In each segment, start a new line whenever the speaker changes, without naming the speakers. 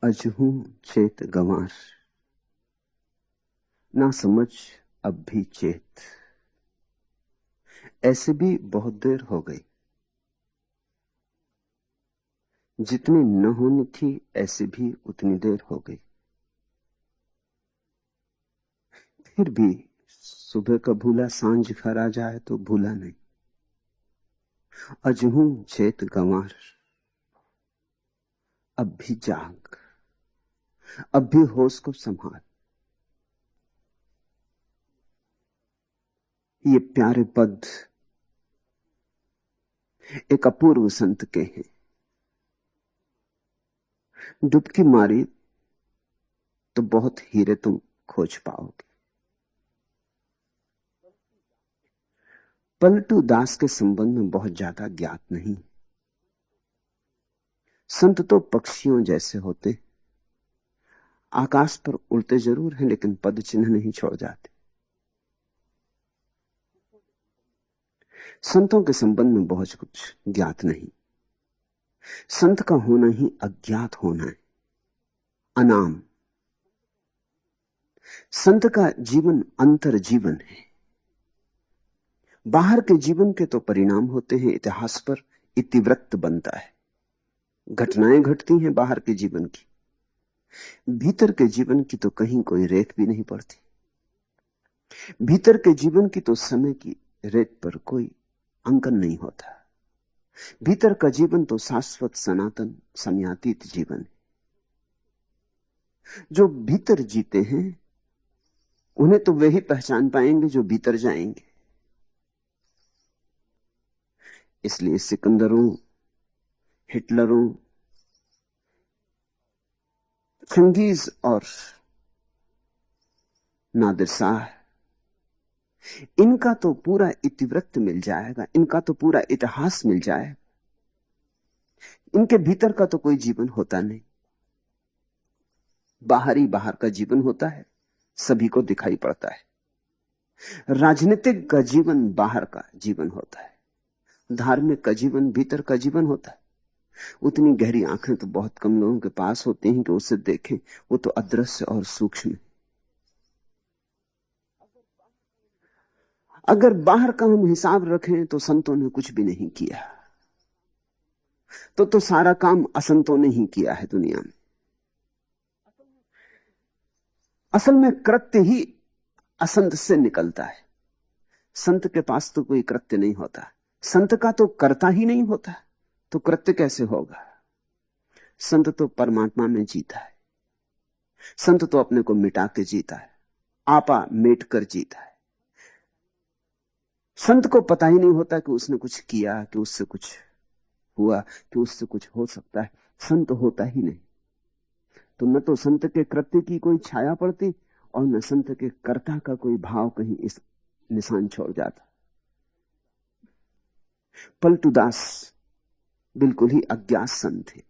अजहू चेत गंवार, ना समझ अब भी चेत। ऐसे भी बहुत देर हो गई, जितनी न होनी थी ऐसे भी उतनी देर हो गई। फिर भी सुबह का भूला सांझ घर आ जाए तो भूला नहीं। अजहू चेत गंवार, अब भी जाग, अब भी होश को संभाल। ये प्यारे पद एक अपूर्व संत के हैं। डुबकी मारी तो बहुत हीरे तुम खोज पाओगे। पलटू दास के संबंध में बहुत ज्यादा ज्ञात नहीं। संत तो पक्षियों जैसे होते, आकाश पर उड़ते जरूर हैं लेकिन पद चिन्ह नहीं छोड़ जाते। संतों के संबंध में बहुत कुछ ज्ञात नहीं। संत का होना ही अज्ञात होना है, अनाम। संत का जीवन अंतर जीवन है। बाहर के जीवन के तो परिणाम होते हैं, इतिहास पर इतिवृत्त बनता है, घटनाएं घटती हैं बाहर के जीवन की। भीतर के जीवन की तो कहीं कोई रेख भी नहीं पड़ती। भीतर के जीवन की तो समय की रेत पर कोई अंकन नहीं होता। भीतर का जीवन तो शाश्वत सनातन समयातीत जीवन है। जो भीतर जीते हैं उन्हें तो वे ही पहचान पाएंगे जो भीतर जाएंगे। इसलिए सिकंदरों, हिटलरों, चंगेज और नादिर शाह, इनका तो पूरा इतिवृत्त मिल जाएगा, इनका तो पूरा इतिहास मिल जाएगा। इनके भीतर का तो कोई जीवन होता नहीं। बाहर ही बाहर का जीवन होता है, सभी को दिखाई पड़ता है। राजनीतिक का जीवन बाहर का जीवन होता है, धार्मिक का जीवन भीतर का जीवन होता है। उतनी गहरी आंखें तो बहुत कम लोगों के पास होती हैं कि उसे देखें। वो तो अदृश्य और सूक्ष्म है। अगर बाहर का हम हिसाब रखें तो संतों ने कुछ भी नहीं किया। तो सारा काम असंतों ने ही किया है दुनिया में। असल में कृत्य ही असंत से निकलता है। संत के पास तो कोई कृत्य नहीं होता। संत का तो कर्ता ही नहीं होता, तो कृत्य कैसे होगा? संत तो परमात्मा में जीता है। संत तो अपने को मिटा के जीता है, आपा मेट कर जीता है। संत को पता ही नहीं होता कि उसने कुछ किया, कि उससे कुछ हुआ, कि उससे कुछ हो सकता है। संत होता ही नहीं। तो न तो संत के कृत्य की कोई छाया पड़ती और न संत के कर्ता का कोई भाव कहीं इस निशान छोड़ जाता। पलटू दास बिल्कुल ही अज्ञात संत थे।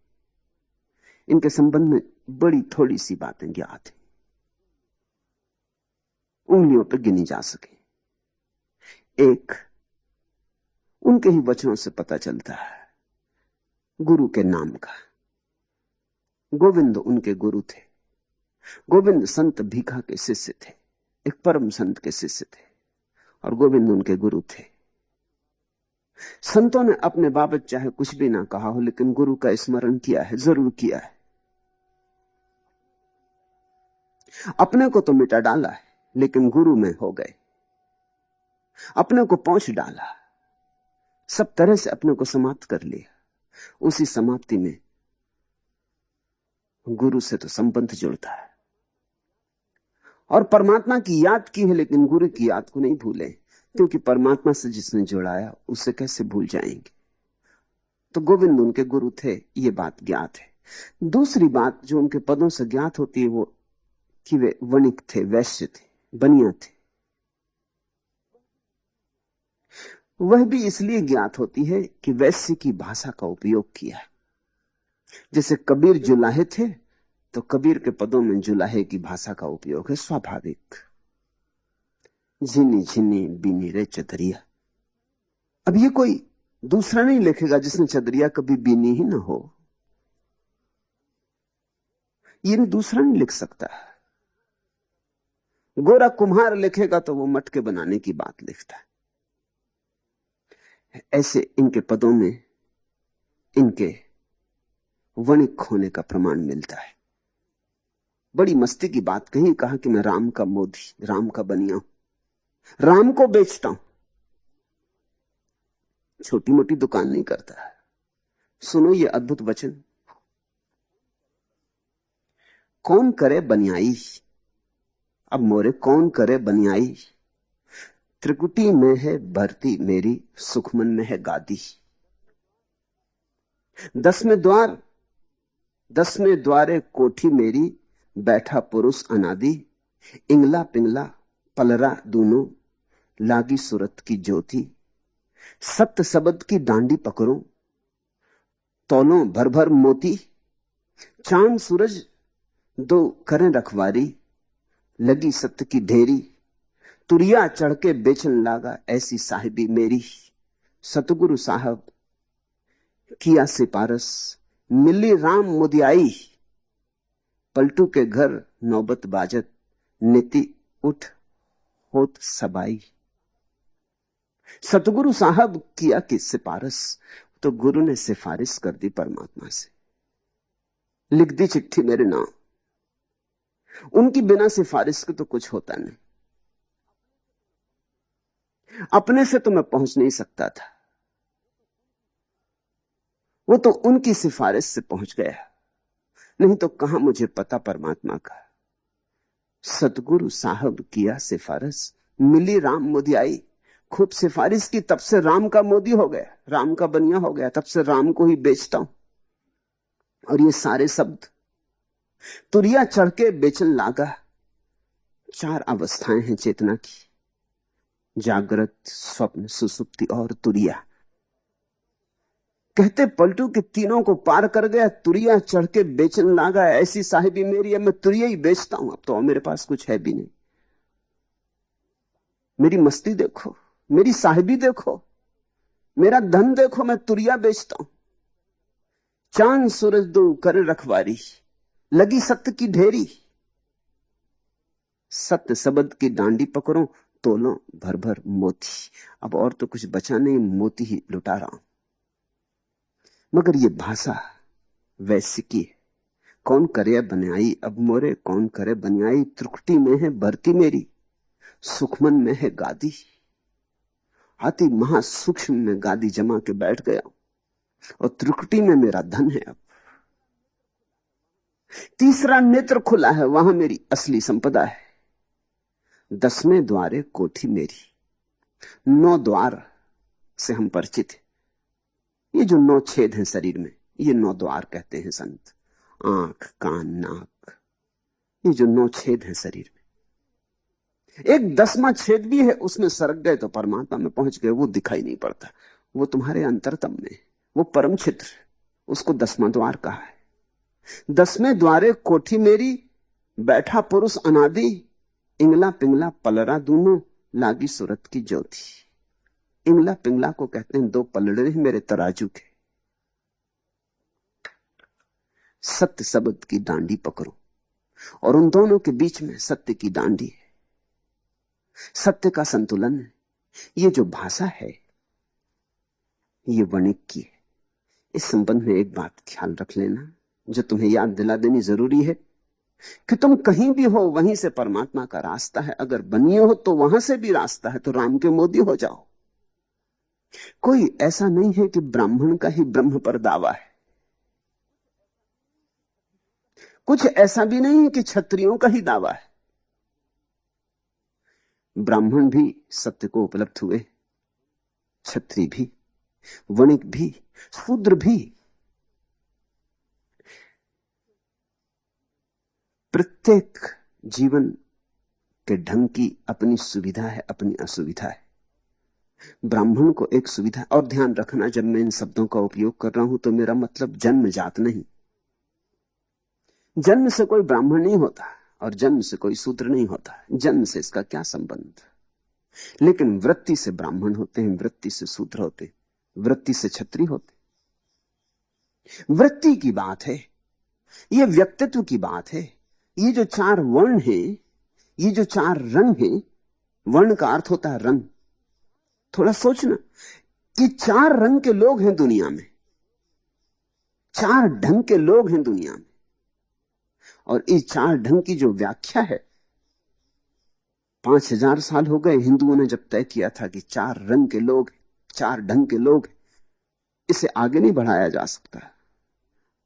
इनके संबंध में बड़ी थोड़ी सी बातें ज्ञात हैं, उंगलियों पर गिनी जा सके। एक, उनके ही वचनों से पता चलता है गुरु के नाम का। गोविंद उनके गुरु थे। गोविंद संत भीखा के शिष्य थे, एक परम संत के शिष्य थे, और गोविंद उनके गुरु थे। संतों ने अपने बाबत चाहे कुछ भी ना कहा हो, लेकिन गुरु का स्मरण किया है, जरूर किया है। अपने को तो मिटा डाला है, लेकिन गुरु में हो गए। अपने को पहुंच डाला, सब तरह से अपने को समाप्त कर लिया। उसी समाप्ति में गुरु से तो संबंध जुड़ता है। और परमात्मा की याद की है, लेकिन गुरु की याद को नहीं भूले, क्योंकि परमात्मा से जिसने जुड़ाया उसे कैसे भूल जाएंगे। तो गोविंद उनके गुरु थे, ये बात ज्ञात है। दूसरी बात जो उनके पदों से ज्ञात होती है वो कि वे वणिक थे, वैश्य थे, बनिया थे। वह भी इसलिए ज्ञात होती है कि वैश्य की भाषा का उपयोग किया। जैसे कबीर जुलाहे थे, तो कबीर के पदों में जुलाहे की भाषा का उपयोग है, स्वाभाविक। झिनी झिनी बीनी रे चतरिया। अब ये कोई दूसरा नहीं लिखेगा जिसने चतरिया कभी बीनी ही ना हो। ये दूसरा नहीं लिख सकता। गोरा कुम्हार लिखेगा तो वो मटके बनाने की बात लिखता है। ऐसे इनके पदों में इनके वणिक होने का प्रमाण मिलता है। बड़ी मस्ती की बात कही, कहा कि मैं राम का मोदी, राम का बनिया हूं, राम को बेचता हूं, छोटी मोटी दुकान नहीं करता। सुनो ये अद्भुत वचन, कौन करे बनियाई, अब मोरे कौन करे बनियाई, त्रिकुटी में है भरती मेरी, सुखमन में है गादी। 10वें द्वार, 10वें द्वारे कोठी मेरी, बैठा पुरुष अनादि, इंगला पिंगला पलरा दूनो, लागी सूरत की ज्योति, सत्य सबद की डांडी पकड़ो, तौलों भर भर मोती, चांद सूरज दो करें रखवारी, लगी सत्य की ढेरी, तुरिया चढ़ के बेचन लागा ऐसी साहिबी मेरी। सतगुरु साहब किया सिपारस, मिली राम मुदियाई, पलटू के घर नौबत बाजत, नीति उठ होत सबाई। सतगुरु साहब किया कि सिफारिश, तो गुरु ने सिफारिश कर दी परमात्मा से, लिख दी चिट्ठी मेरे नाम। उनकी बिना सिफारिश के तो कुछ होता नहीं। अपने से तो मैं पहुंच नहीं सकता था, वो तो उनकी सिफारिश से पहुंच गया, नहीं तो कहां मुझे पता परमात्मा का। सतगुरु साहब किया सिफारिश, मिली राम मुदियाई, खूब सिफारिश की, तब से राम का मोदी हो गया, राम का बनिया हो गया, तब से राम को ही बेचता हूं। और ये सारे शब्द, तुरिया चढ़ के बेचन लागा। 4 अवस्थाएं हैं चेतना की, जागृत, स्वप्न, सुसुप्ति और तुरिया। कहते पलटू के तीनों को पार कर गया, तुरिया चढ़ के बेचन लागा ऐसी साहिबी मेरी। अब मैं तुरिया ही बेचता हूं, अब तो मेरे पास कुछ है भी नहीं। मेरी मस्ती देखो, मेरी साहिबी देखो, मेरा धन देखो, मैं तुरिया बेचता हूं। चांद सूरज दो कर रखवारी, लगी सत्य की ढेरी, सत्य सबद की डांडी पकड़ो, तोलो भर भर मोती। अब और तो कुछ बचा नहीं, मोती ही लुटा रहा हूं। मगर ये भाषा वैसी की है, कौन करे बनियाई, अब मोरे कौन करे बनियाई, त्रुटि में है भरती मेरी, सुखमन में है गादी। अति महासूक्ष्म में गादी जमा के बैठ गया और त्रुटि में मेरा धन है। अब तीसरा नेत्र खुला है, वहां मेरी असली संपदा है। 10वें द्वारे कोठी मेरी, 9 द्वार से हम परिचित हैं। ये जो 9 छेद हैं शरीर में, ये 9 द्वार कहते हैं संत। आंख, कान, नाक, ये जो 9 छेद हैं शरीर में, एक 10वां छेद भी है, उसमें सरक गए तो परमात्मा में पहुंच गए। वो दिखाई नहीं पड़ता, वो तुम्हारे अंतरतम में, वो परम छिद्र, उसको 10वां द्वार कहा है। 10वें द्वारे कोठी मेरी, बैठा पुरुष अनादि, इंगला पिंगला पलरा दूनो, लागी सूरत की ज्योति। इंगला पिंगला को कहते हैं 2 पलड़े मेरे तराजू के। सत्य शब्द की डांडी पकड़ो, और उन दोनों के बीच में सत्य की डांडी है, सत्य का संतुलन है। ये जो भाषा है ये वणिक की है। इस संबंध में एक बात ख्याल रख लेना, जो तुम्हें याद दिला देनी जरूरी है, कि तुम कहीं भी हो वहीं से परमात्मा का रास्ता है। अगर बनिए हो तो वहां से भी रास्ता है, तो राम के मोदी हो जाओ। कोई ऐसा नहीं है कि ब्राह्मण का ही ब्रह्म पर दावा है, कुछ ऐसा भी नहीं है कि क्षत्रियों का ही दावा है। ब्राह्मण भी सत्य को उपलब्ध हुए, क्षत्रिय भी, वणिक भी, शूद्र भी। प्रत्येक जीवन के ढंग की अपनी सुविधा है, अपनी असुविधा है। ब्राह्मण को एक सुविधा, और ध्यान रखना जब मैं इन शब्दों का उपयोग कर रहा हूं तो मेरा मतलब जन्म जात नहीं। जन्म से कोई ब्राह्मण नहीं होता और जन्म से कोई शूद्र नहीं होता, जन्म से इसका क्या संबंध। लेकिन वृत्ति से ब्राह्मण होते हैं, वृत्ति से शूद्र होते हैं, वृत्ति से क्षत्रिय होते हैं। वृत्ति की बात है। ये व्यक्तित्व की बात है। ये जो चार वर्ण हैं, ये जो चार रंग हैं, वर्ण का अर्थ होता है रंग। थोड़ा सोचना, ये चार रंग के लोग हैं दुनिया में, चार ढंग के लोग हैं दुनिया में। और इस चार ढंग की जो व्याख्या है, 5000 साल हो गए हिंदुओं ने जब तय किया था कि चार रंग के लोग, चार ढंग के लोग, इसे आगे नहीं बढ़ाया जा सकता।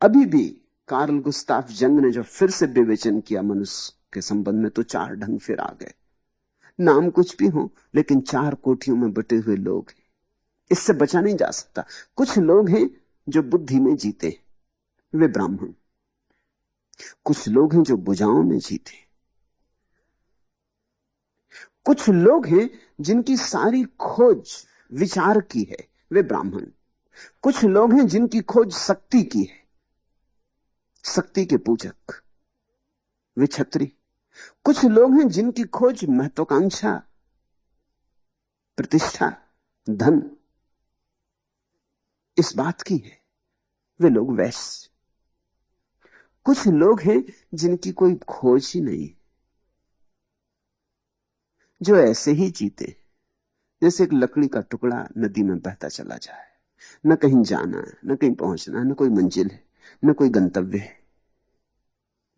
अभी भी कार्ल गुस्ताफ जंग ने जो फिर से विवेचन किया मनुष्य के संबंध में, तो चार ढंग फिर आ गए। नाम कुछ भी हो, लेकिन चार कोठियों में बटे हुए लोग हैं, इससे बचा नहीं जा सकता। कुछ लोग हैं जो बुद्धि में जीते, वे ब्राह्मण। कुछ लोग हैं जो भुजाओं में जीते। कुछ लोग हैं जिनकी सारी खोज विचार की है, वे ब्राह्मण। कुछ लोग हैं जिनकी खोज शक्ति की है, शक्ति के पूजक, वे क्षत्रिय। कुछ लोग हैं जिनकी खोज महत्वाकांक्षा, प्रतिष्ठा, धन, इस बात की है, वे लोग वैश्य। कुछ लोग हैं जिनकी कोई खोज ही नहीं, जो ऐसे ही जीते जैसे एक लकड़ी का टुकड़ा नदी में बहता चला जाए। न कहीं जाना है, न कहीं पहुंचना है, न कोई मंजिल है, न कोई गंतव्य है,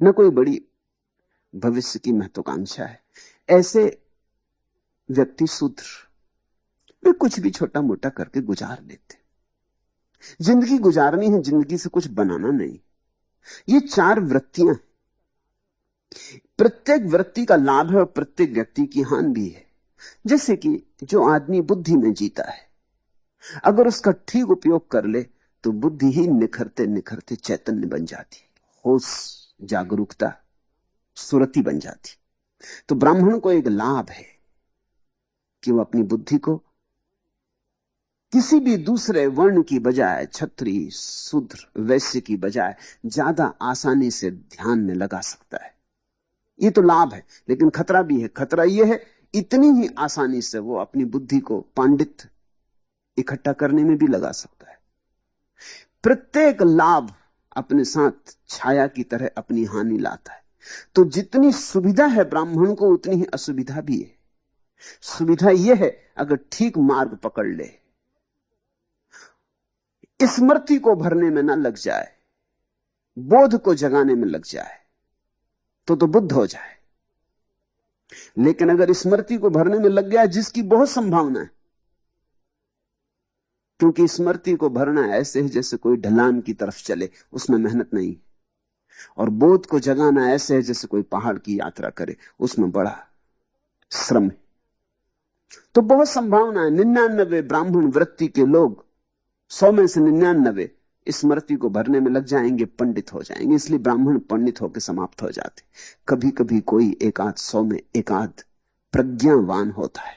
न कोई बड़ी भविष्य की महत्वाकांक्षा है। ऐसे व्यक्ति शूद्र, वे कुछ भी छोटा मोटा करके गुजार लेते। जिंदगी गुजारनी है, जिंदगी से कुछ बनाना नहीं। ये चार वृत्तियां, प्रत्येक वृत्ति का लाभ है और प्रत्येक व्यक्ति की हानि भी है। जैसे कि जो आदमी बुद्धि में जीता है, अगर उसका ठीक उपयोग कर ले तो बुद्धि ही निखरते निखरते चैतन्य बन जाती, होश, जागरूकता, सुरति बन जाती। तो ब्राह्मण को एक लाभ है कि वो अपनी बुद्धि को किसी भी दूसरे वर्ण की बजाय, क्षत्रिय, शूद्र, वैश्य की बजाय ज्यादा आसानी से ध्यान में लगा सकता है। ये तो लाभ है, लेकिन खतरा भी है। खतरा यह है, इतनी ही आसानी से वो अपनी बुद्धि को पांडित्य इकट्ठा करने में भी लगा सकता है। प्रत्येक लाभ अपने साथ छाया की तरह अपनी हानि लाता है। तो जितनी सुविधा है ब्राह्मण को, उतनी ही असुविधा भी है। सुविधा यह है, अगर ठीक मार्ग पकड़ ले, स्मृति को भरने में ना लग जाए, बोध को जगाने में लग जाए, तो बुद्ध हो जाए। लेकिन अगर स्मृति को भरने में लग गया, जिसकी बहुत संभावना है, क्योंकि स्मृति को भरना ऐसे है जैसे कोई ढलान की तरफ चले, उसमें मेहनत नहीं। और बोध को जगाना ऐसे है जैसे कोई पहाड़ की यात्रा करे, उसमें बड़ा श्रम है। तो बहुत संभावना है 99 ब्राह्मण वृत्ति के लोग, 100 में से 99 स्मृति को भरने में लग जाएंगे, पंडित हो जाएंगे। इसलिए ब्राह्मण पंडित होकर समाप्त हो जाते। कभी कभी कोई एकाध 100 में एकाध प्रज्ञावान होता है।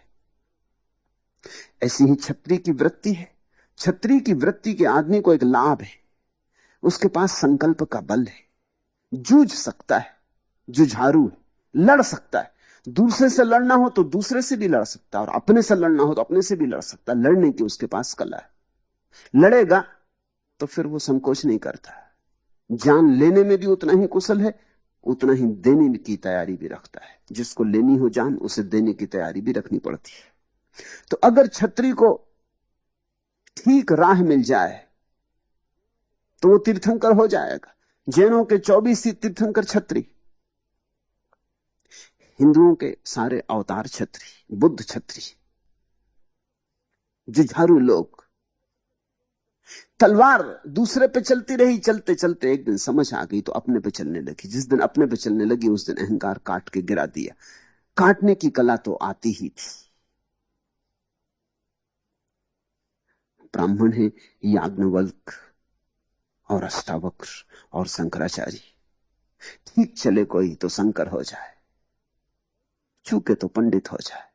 ऐसी ही क्षत्रिय की वृत्ति है। क्षत्रिय की वृत्ति के आदमी को एक लाभ है, उसके पास संकल्प का बल है, जूझ सकता है, जुझारू है, लड़ सकता है। दूसरे से लड़ना हो तो दूसरे से भी लड़ सकता है, और अपने से लड़ना हो तो अपने से भी लड़ सकता है। लड़ने की उसके पास कला है। लड़ेगा तो फिर वो संकोच नहीं करता। जान लेने में भी उतना ही कुशल है, उतना ही देने की तैयारी भी रखता है। जिसको लेनी हो जान, उसे देने की तैयारी भी रखनी पड़ती है। तो अगर क्षत्रिय को ठीक राह मिल जाए तो वो तीर्थंकर हो जाएगा। जैनों के 24 ही तीर्थंकर क्षत्रिय, हिंदुओं के सारे अवतार क्षत्रिय, बुद्ध क्षत्रिय, जुझारू लोग। तलवार दूसरे पे चलती रही, चलते चलते एक दिन समझ आ गई तो अपने पे चलने लगी। जिस दिन अपने पे चलने लगी, उस दिन अहंकार काट के गिरा दिया। काटने की कला तो आती ही थी। ब्राह्मण है याज्ञवल्क्य और अष्टावक्र और शंकराचार्य। ठीक चले कोई तो शंकर हो जाए, चूके तो पंडित हो जाए।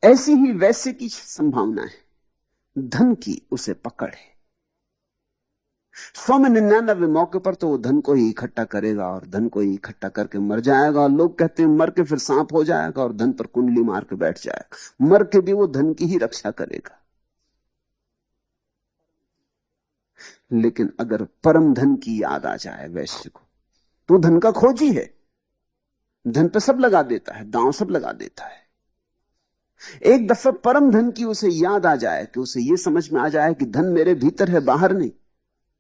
ऐसी ही वैश्य की संभावना है। धन की उसे पकड़ है। 100 में 99 मौके पर तो वो धन को ही इकट्ठा करेगा और धन को ही इकट्ठा करके मर जाएगा। और लोग कहते हैं मर के फिर सांप हो जाएगा और धन पर कुंडली मार के बैठ जाएगा। मर के भी वो धन की ही रक्षा करेगा। लेकिन अगर परम धन की याद आ जाए वैश्य को, तो धन का खोजी है, धन पे सब लगा देता है, दांव सब लगा देता है। एक दफा परम धन की उसे याद आ जाए, कि उसे यह समझ में आ जाए कि धन मेरे भीतर है, बाहर नहीं,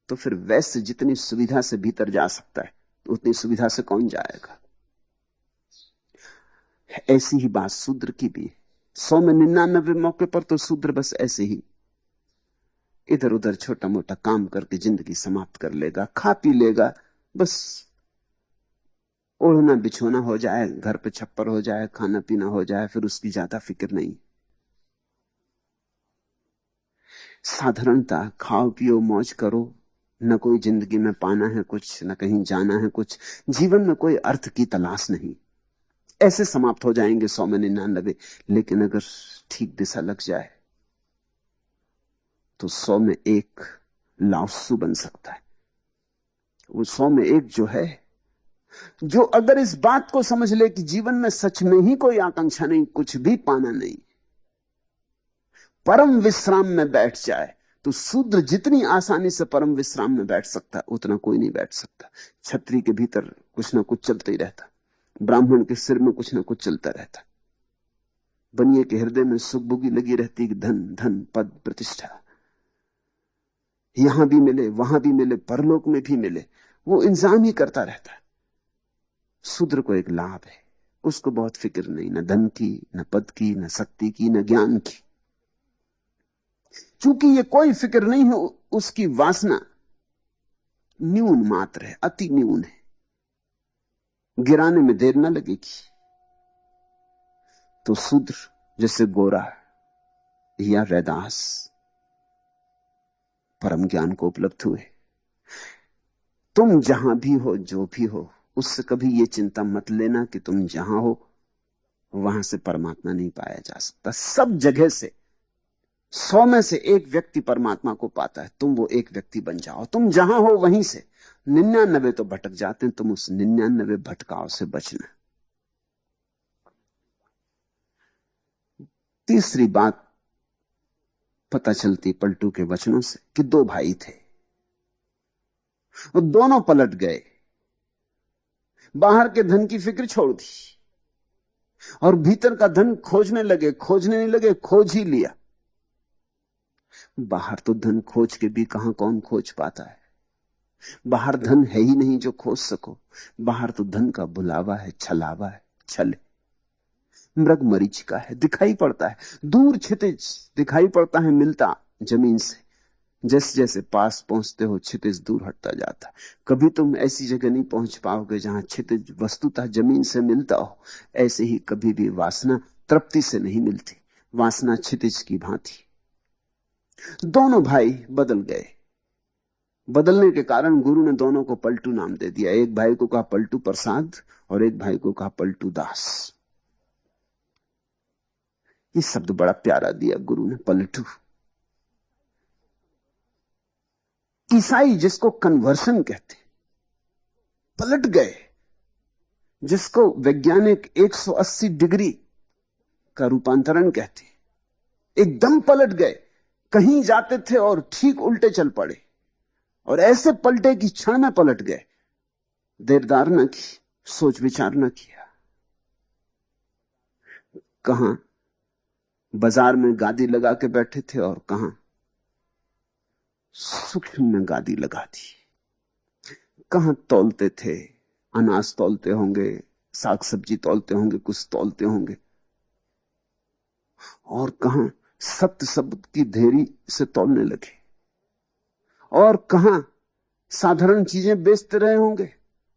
तो फिर वैश्य जितनी सुविधा से भीतर जा सकता है, उतनी सुविधा से कौन जाएगा। ऐसी ही बात शूद्र की भी है। 100 में 99 मौके पर तो शूद्र बस ऐसे ही इधर उधर छोटा मोटा काम करके जिंदगी समाप्त कर लेगा, खा पी लेगा, बस ओढ़ना बिछोना हो जाए, घर पे छप्पर हो जाए, खाना पीना हो जाए, फिर उसकी ज्यादा फिक्र नहीं। साधारणता, खाओ पियो मौज करो, न कोई जिंदगी में पाना है कुछ, न कहीं जाना है कुछ, जीवन में कोई अर्थ की तलाश नहीं, ऐसे समाप्त हो जाएंगे 100 में 99। लेकिन अगर ठीक दिशा लग जाए तो 100 में एक लाओत्सु बन सकता है। वो 100 में एक जो है, जो अगर इस बात को समझ ले कि जीवन में सच में ही कोई आकांक्षा नहीं, कुछ भी पाना नहीं, परम विश्राम में बैठ जाए, तो शूद्र जितनी आसानी से परम विश्राम में बैठ सकता है, उतना कोई नहीं बैठ सकता। छतरी के भीतर कुछ ना कुछ चलता ही रहता, ब्राह्मण के सिर में कुछ ना कुछ चलता रहता, बनिए के हृदय में सुखबुगी लगी रहती कि धन धन पद प्रतिष्ठा यहां भी मिले, वहां भी मिले, परलोक में भी मिले, वो इंतजाम ही करता रहता है। शूद्र को एक लाभ है, उसको बहुत फिक्र नहीं, न धन की, न पद की, न शक्ति की, न ज्ञान की। चूंकि ये कोई फिक्र नहीं है, उसकी वासना न्यून मात्र है, अति न्यून है, गिराने में देर न लगेगी। तो शूद्र जैसे गोरा या रैदास परम ज्ञान को उपलब्ध हुए। तुम जहां भी हो, जो भी हो, उससे कभी यह चिंता मत लेना कि तुम जहां हो वहां से परमात्मा नहीं पाया जा सकता। सब जगह से 100 में से एक व्यक्ति परमात्मा को पाता है, तुम वो एक व्यक्ति बन जाओ। तुम जहां हो वहीं से 99 तो भटक जाते हैं, तुम उस 99 भटकाव से बचना। तीसरी बात पता चलती पलटू के वचनों से कि 2 भाई थे और दोनों पलट गए, बाहर के धन की फिक्र छोड़ दी और भीतर का धन खोजने लगे। खोजने नहीं लगे, खोज ही लिया। बाहर तो धन खोज के भी कहां कौन खोज पाता है, बाहर धन है ही नहीं जो खोज सको। बाहर तो धन का बुलावा है, छलावा है, छल है, मृग मरीचिका है, दिखाई पड़ता है, दूर क्षितिज दिखाई पड़ता है, मिलता जमीन से। जैसे जैसे पास पहुंचते हो क्षितिज दूर हटता जाता है। कभी तुम ऐसी जगह नहीं पहुंच पाओगे जहां क्षितिज वस्तुतः जमीन से मिलता हो। ऐसे ही कभी भी वासना तृप्ति से नहीं मिलती, वासना क्षितिज की भांति। दोनों भाई बदल गए। बदलने के कारण गुरु ने दोनों को पलटू नाम दे दिया। एक भाई को कहा पलटू प्रसाद और एक भाई को कहा पलटू दास। ये शब्द बड़ा प्यारा दिया गुरु ने, पलटू। ईसाई जिसको कन्वर्शन कहते, पलट गए, जिसको वैज्ञानिक 180 डिग्री का रूपांतरण कहते, एकदम पलट गए। कहीं जाते थे और ठीक उल्टे चल पड़े, और ऐसे पलटे कि क्षण में पलट गए। देरदार न की, सोच विचार न किया। कहां बाजार में गादी लगा के बैठे थे और कहां सूक्ष्म में गादी लगा दी। कहां तौलते थे, अनाज तौलते होंगे, साग सब्जी तौलते होंगे, कुछ तौलते होंगे, और कहां सत्य शब्द की धेरी से तौलने लगे, और कहां साधारण चीजें बेचते रहे होंगे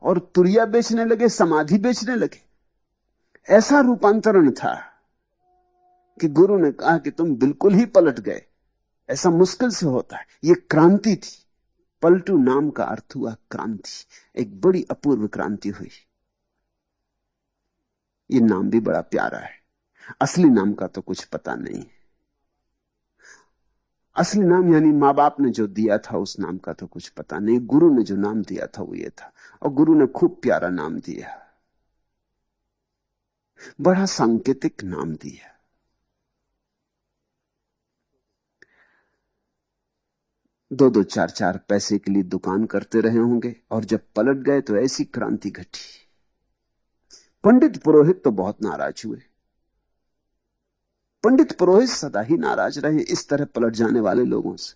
और तुरिया बेचने लगे, समाधि बेचने लगे। ऐसा रूपांतरण था कि गुरु ने कहा कि तुम बिल्कुल ही पलट गए। ऐसा मुश्किल से होता है, यह क्रांति थी। पलटू नाम का अर्थ हुआ क्रांति, एक बड़ी अपूर्व क्रांति हुई। यह नाम भी बड़ा प्यारा है। असली नाम का तो कुछ पता नहीं। असली नाम यानी मां बाप ने जो दिया था उस नाम का तो कुछ पता नहीं। गुरु ने जो नाम दिया था वो ये था, और गुरु ने खूब प्यारा नाम दिया, बड़ा सांकेतिक नाम दिया। दो दो चार चार पैसे के लिए दुकान करते रहे होंगे, और जब पलट गए तो ऐसी क्रांति घटी। पंडित पुरोहित तो बहुत नाराज हुए। पंडित पुरोहित सदा ही नाराज रहे इस तरह पलट जाने वाले लोगों से,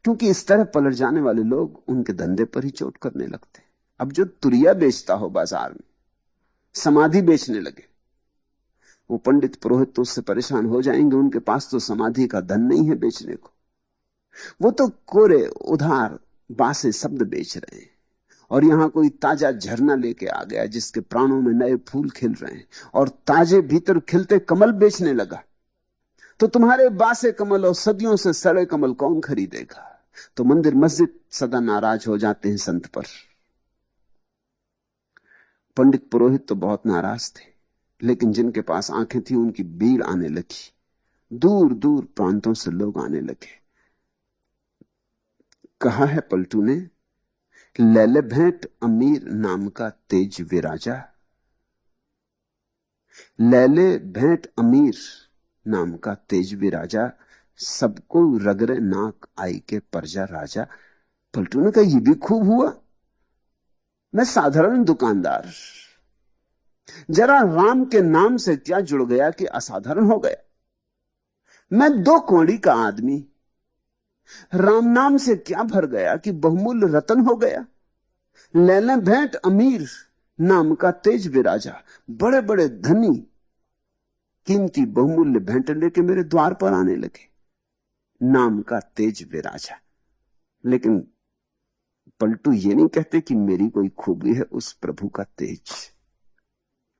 क्योंकि इस तरह पलट जाने वाले लोग उनके धंधे पर ही चोट करने लगते। अब जो तुरिया बेचता हो बाजार में, समाधि बेचने लगे, वो पंडित पुरोहित तो उससे परेशान हो जाएंगे। उनके पास तो समाधि का धन नहीं है बेचने को। वो तो कोरे उधार बासे शब्द बेच रहे हैं, और यहां कोई ताजा झरना लेके आ गया जिसके प्राणों में नए फूल खिल रहे हैं, और ताजे भीतर खिलते कमल बेचने लगा। तो तुम्हारे बासे कमल और सदियों से सड़े कमल कौन खरीदेगा? तो मंदिर मस्जिद सदा नाराज हो जाते हैं संत पर। पंडित पुरोहित तो बहुत नाराज थे, लेकिन जिनके पास आंखें थी उनकी भीड़ आने लगी। दूर दूर प्रांतों से लोग आने लगे। कहा है पलटू ने, लैले भेंट अमीर नाम का तेज विराजा। लैले भेंट अमीर नाम का तेज विराजा, सबको रगरे नाक आई के परजा राजा। पलटू ने कहा, यह भी खूब हुआ। मैं साधारण दुकानदार, जरा राम के नाम से क्या जुड़ गया कि असाधारण हो गया। मैं 2 कौड़ी का आदमी, राम नाम से क्या भर गया कि बहुमूल्य रतन हो गया। लैले भेंट अमीर नाम का तेज विराजा, बड़े बड़े धनी कीमती बहुमूल्य भेंट लेके मेरे द्वार पर आने लगे। नाम का तेज विराजा। लेकिन पलटू ये नहीं कहते कि मेरी कोई खूबी है, उस प्रभु का तेज,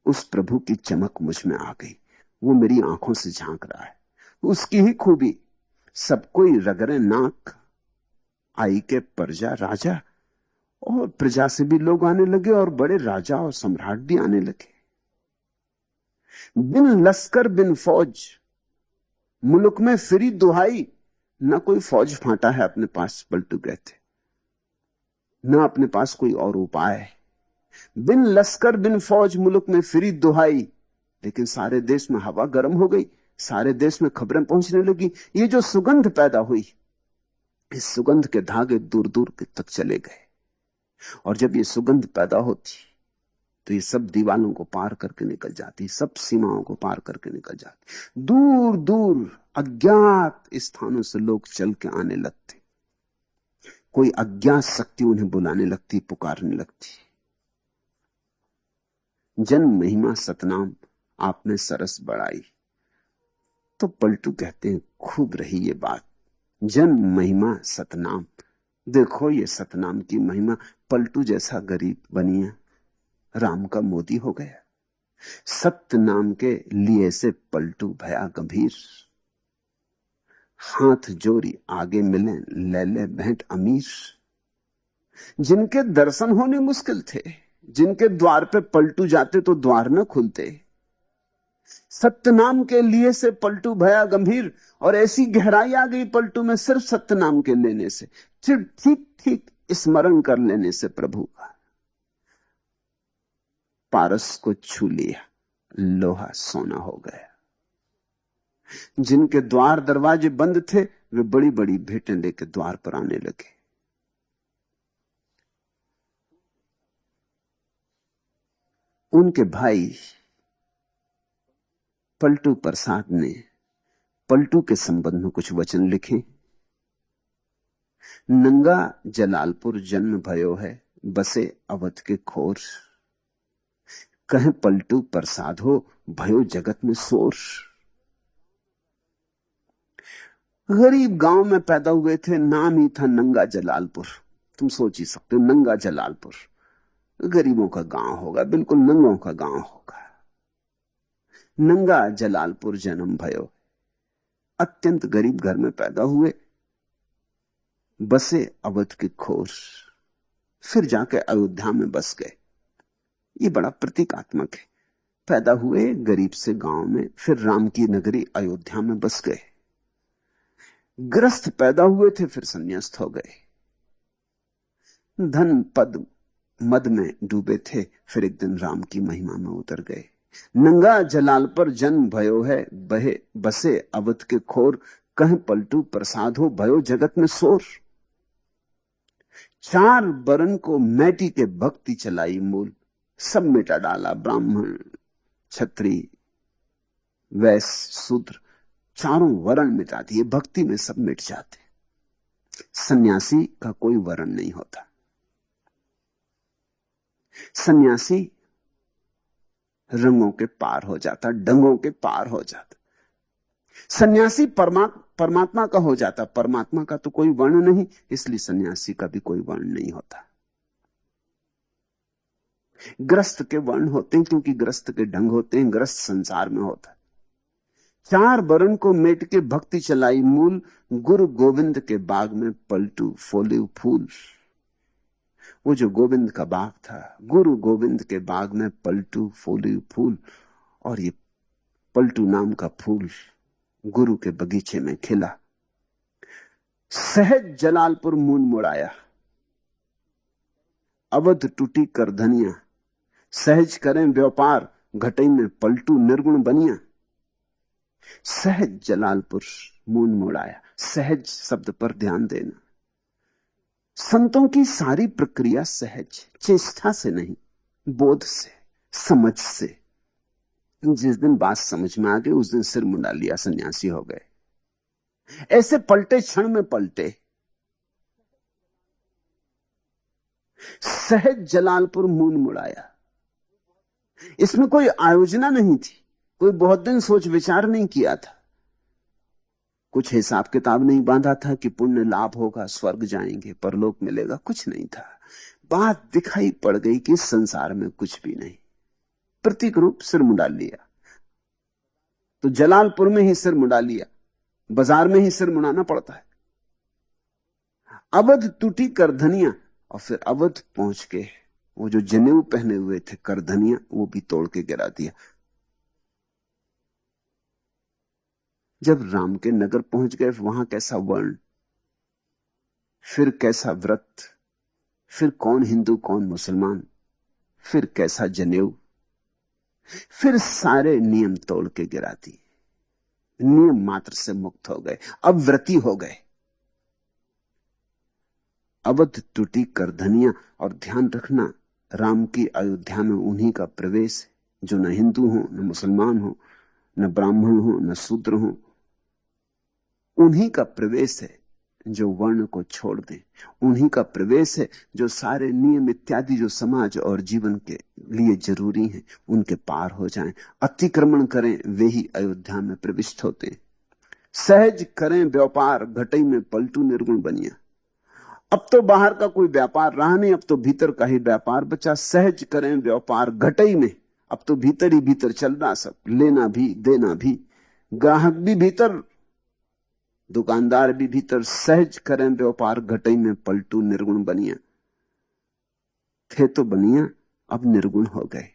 उस प्रभु की चमक मुझ में आ गई। वो मेरी आंखों से झांक रहा है, उसकी ही खूबी। सब कोई रगरे नाक आई के प्रजा राजा, और प्रजा से भी लोग आने लगे, और बड़े राजा और सम्राट भी आने लगे। बिन लश्कर बिन फौज मुल्क में फिरी दुहाई। ना कोई फौज फांटा है अपने पास, पलटू कहते, ना अपने पास कोई और उपाय है। बिन लश्कर बिन फौज मुल्क में फिरी दुहाई। लेकिन सारे देश में हवा गर्म हो गई, सारे देश में खबरें पहुंचने लगी। ये जो सुगंध पैदा हुई, इस सुगंध के धागे दूर दूर तक चले गए। और जब ये सुगंध पैदा होती तो ये सब दीवालों को पार करके निकल जाती, सब सीमाओं को पार करके निकल जाती। दूर दूर अज्ञात स्थानों से लोग चल के आने लगते। कोई अज्ञात शक्ति उन्हें बुलाने लगती, पुकारने लगती। जन्म महिमा सतनाम आपने सरस बढ़ाई। तो पलटू कहते हैं, खूब रही ये बात। जन्म महिमा सतनाम, देखो ये सतनाम की महिमा। पलटू जैसा गरीब बनिया राम का मोदी हो गया। सत्य नाम के लिए से पलटू भया गंभीर। हाथ जोड़ी आगे मिले लैले भेंट अमीर। जिनके दर्शन होने मुश्किल थे, जिनके द्वार पे पलटू जाते तो द्वार न खुलते, सत्य नाम के लिए से पलटू भया गंभीर। और ऐसी गहराई आ गई पलटू में सिर्फ सत्य नाम के लेने से, सिर्फ ठीक ठीक स्मरण कर लेने से प्रभु का। पारस को छू लिया, लोहा सोना हो गया। जिनके द्वार दरवाजे बंद थे, वे बड़ी बड़ी भेंटें लेकर द्वार पर आने लगे। उनके भाई पलटू प्रसाद ने पलटू के संबंध में कुछ वचन लिखे। नंगा जलालपुर जन्म भयो है, बसे अवध के खोर। कहे पलटू प्रसाद हो, भयो जगत में शोर। गरीब गांव में पैदा हुए थे, नाम ही था नंगा जलालपुर। तुम सोच ही सकते हो, नंगा जलालपुर गरीबों का गांव होगा, बिल्कुल नंगों का गांव होगा। नंगा जलालपुर जन्म भयो, अत्यंत गरीब घर में पैदा हुए, बसे अवध के खोर। फिर जाके अयोध्या में बस गए। ये बड़ा प्रतीकात्मक है। पैदा हुए गरीब से गांव में, फिर राम की नगरी अयोध्या में बस गए। ग्रस्त पैदा हुए थे, फिर संन्यास्त हो गए। धन पद मद में डूबे थे, फिर एक दिन राम की महिमा में उतर गए। नंगा जलाल पर जन्म भयो है, बहे बसे अवध के खोर। कह पलटू प्रसाद हो भयो जगत में शोर। 4 बरन को मैटी के भक्ति चलाई मूल, सब मिटा डाला ब्राह्मण क्षत्रिय वैश्य शूद्र, चारों वर्ण मिटा दिए, भक्ति में सब मिट जाते। सन्यासी का कोई वर्ण नहीं होता। सन्यासी रंगों के पार हो जाता, डंगों के पार हो जाता। सन्यासी परमात्मा का हो जाता। परमात्मा का तो कोई वर्ण नहीं, इसलिए सन्यासी का भी कोई वर्ण नहीं होता। ग्रस्त के वर्ण होते हैं, क्योंकि ग्रस्त के ढंग होते हैं, ग्रस्त संसार में होता है। 4 बरन को मेट के भक्ति चलाई मूल, गुरु गोविंद के बाग में पलटू फोले फूल। वो जो गोविंद का बाग था, गुरु गोविंद के बाग में पलटू फोले फूल, और ये पलटू नाम का फूल गुरु के बगीचे में खिला। सहज जलालपुर मून मुड़ाया, अवध टूटी कर धनिया। सहज करें व्यापार, घटई में पलटू निर्गुण बनिया। सहज जलालपुर मून मुड़ाया। सहज शब्द पर ध्यान देना। संतों की सारी प्रक्रिया सहज, चेष्टा से नहीं, बोध से, समझ से। जिस दिन बात समझ में आ गई उस दिन सिर मुंडा लिया, सन्यासी हो गए। ऐसे पलटे, क्षण में पलटे। सहज जलालपुर मून मुड़ाया। इसमें कोई आयोजना नहीं थी, कोई बहुत दिन सोच विचार नहीं किया था, कुछ हिसाब किताब नहीं बांधा था कि पुण्य लाभ होगा, स्वर्ग जाएंगे, परलोक मिलेगा, कुछ नहीं था। बात दिखाई पड़ गई कि संसार में कुछ भी नहीं। प्रतीक रूप सिर मुंडा लिया, तो जलालपुर में ही सिर मुंडा लिया, बाजार में ही सिर मुंडाना पड़ता है। अवध टूटी करधनिया, और फिर अवध पहुंच के वो जो जनेऊ पहने हुए थे करधनिया, वो भी तोड़ के गिरा दिया। जब राम के नगर पहुंच गए, वहां कैसा वर्ण, फिर कैसा व्रत, फिर कौन हिंदू कौन मुसलमान, फिर कैसा जनेऊ, फिर सारे नियम तोड़ के गिरा दिए। नियम मात्र से मुक्त हो गए, अब व्रती हो गए। अवध टूटी करधनिया। और ध्यान रखना, राम की अयोध्या में उन्हीं का प्रवेश है जो न हिंदू हो, न मुसलमान हो, न ब्राह्मण हो, न शूद्र हो। उन्हीं का प्रवेश है जो वर्ण को छोड़ दें। उन्हीं का प्रवेश है जो सारे नियम इत्यादि जो समाज और जीवन के लिए जरूरी हैं, उनके पार हो जाएं, अतिक्रमण करें, वे ही अयोध्या में प्रविष्ट होते हैं। सहज करें व्यापार, घटई में पलटू निर्गुण बनिया। अब तो बाहर का कोई व्यापार रहा नहीं, अब तो भीतर का ही व्यापार बचा। सहज करें व्यापार घटई में, अब तो भीतर ही भीतर चल रहा सब, लेना भी देना भी, ग्राहक भी भीतर, दुकानदार भी भीतर। सहज करें व्यापार घटई में पलटू निर्गुण बनिया। थे तो बनिया, अब निर्गुण हो गए,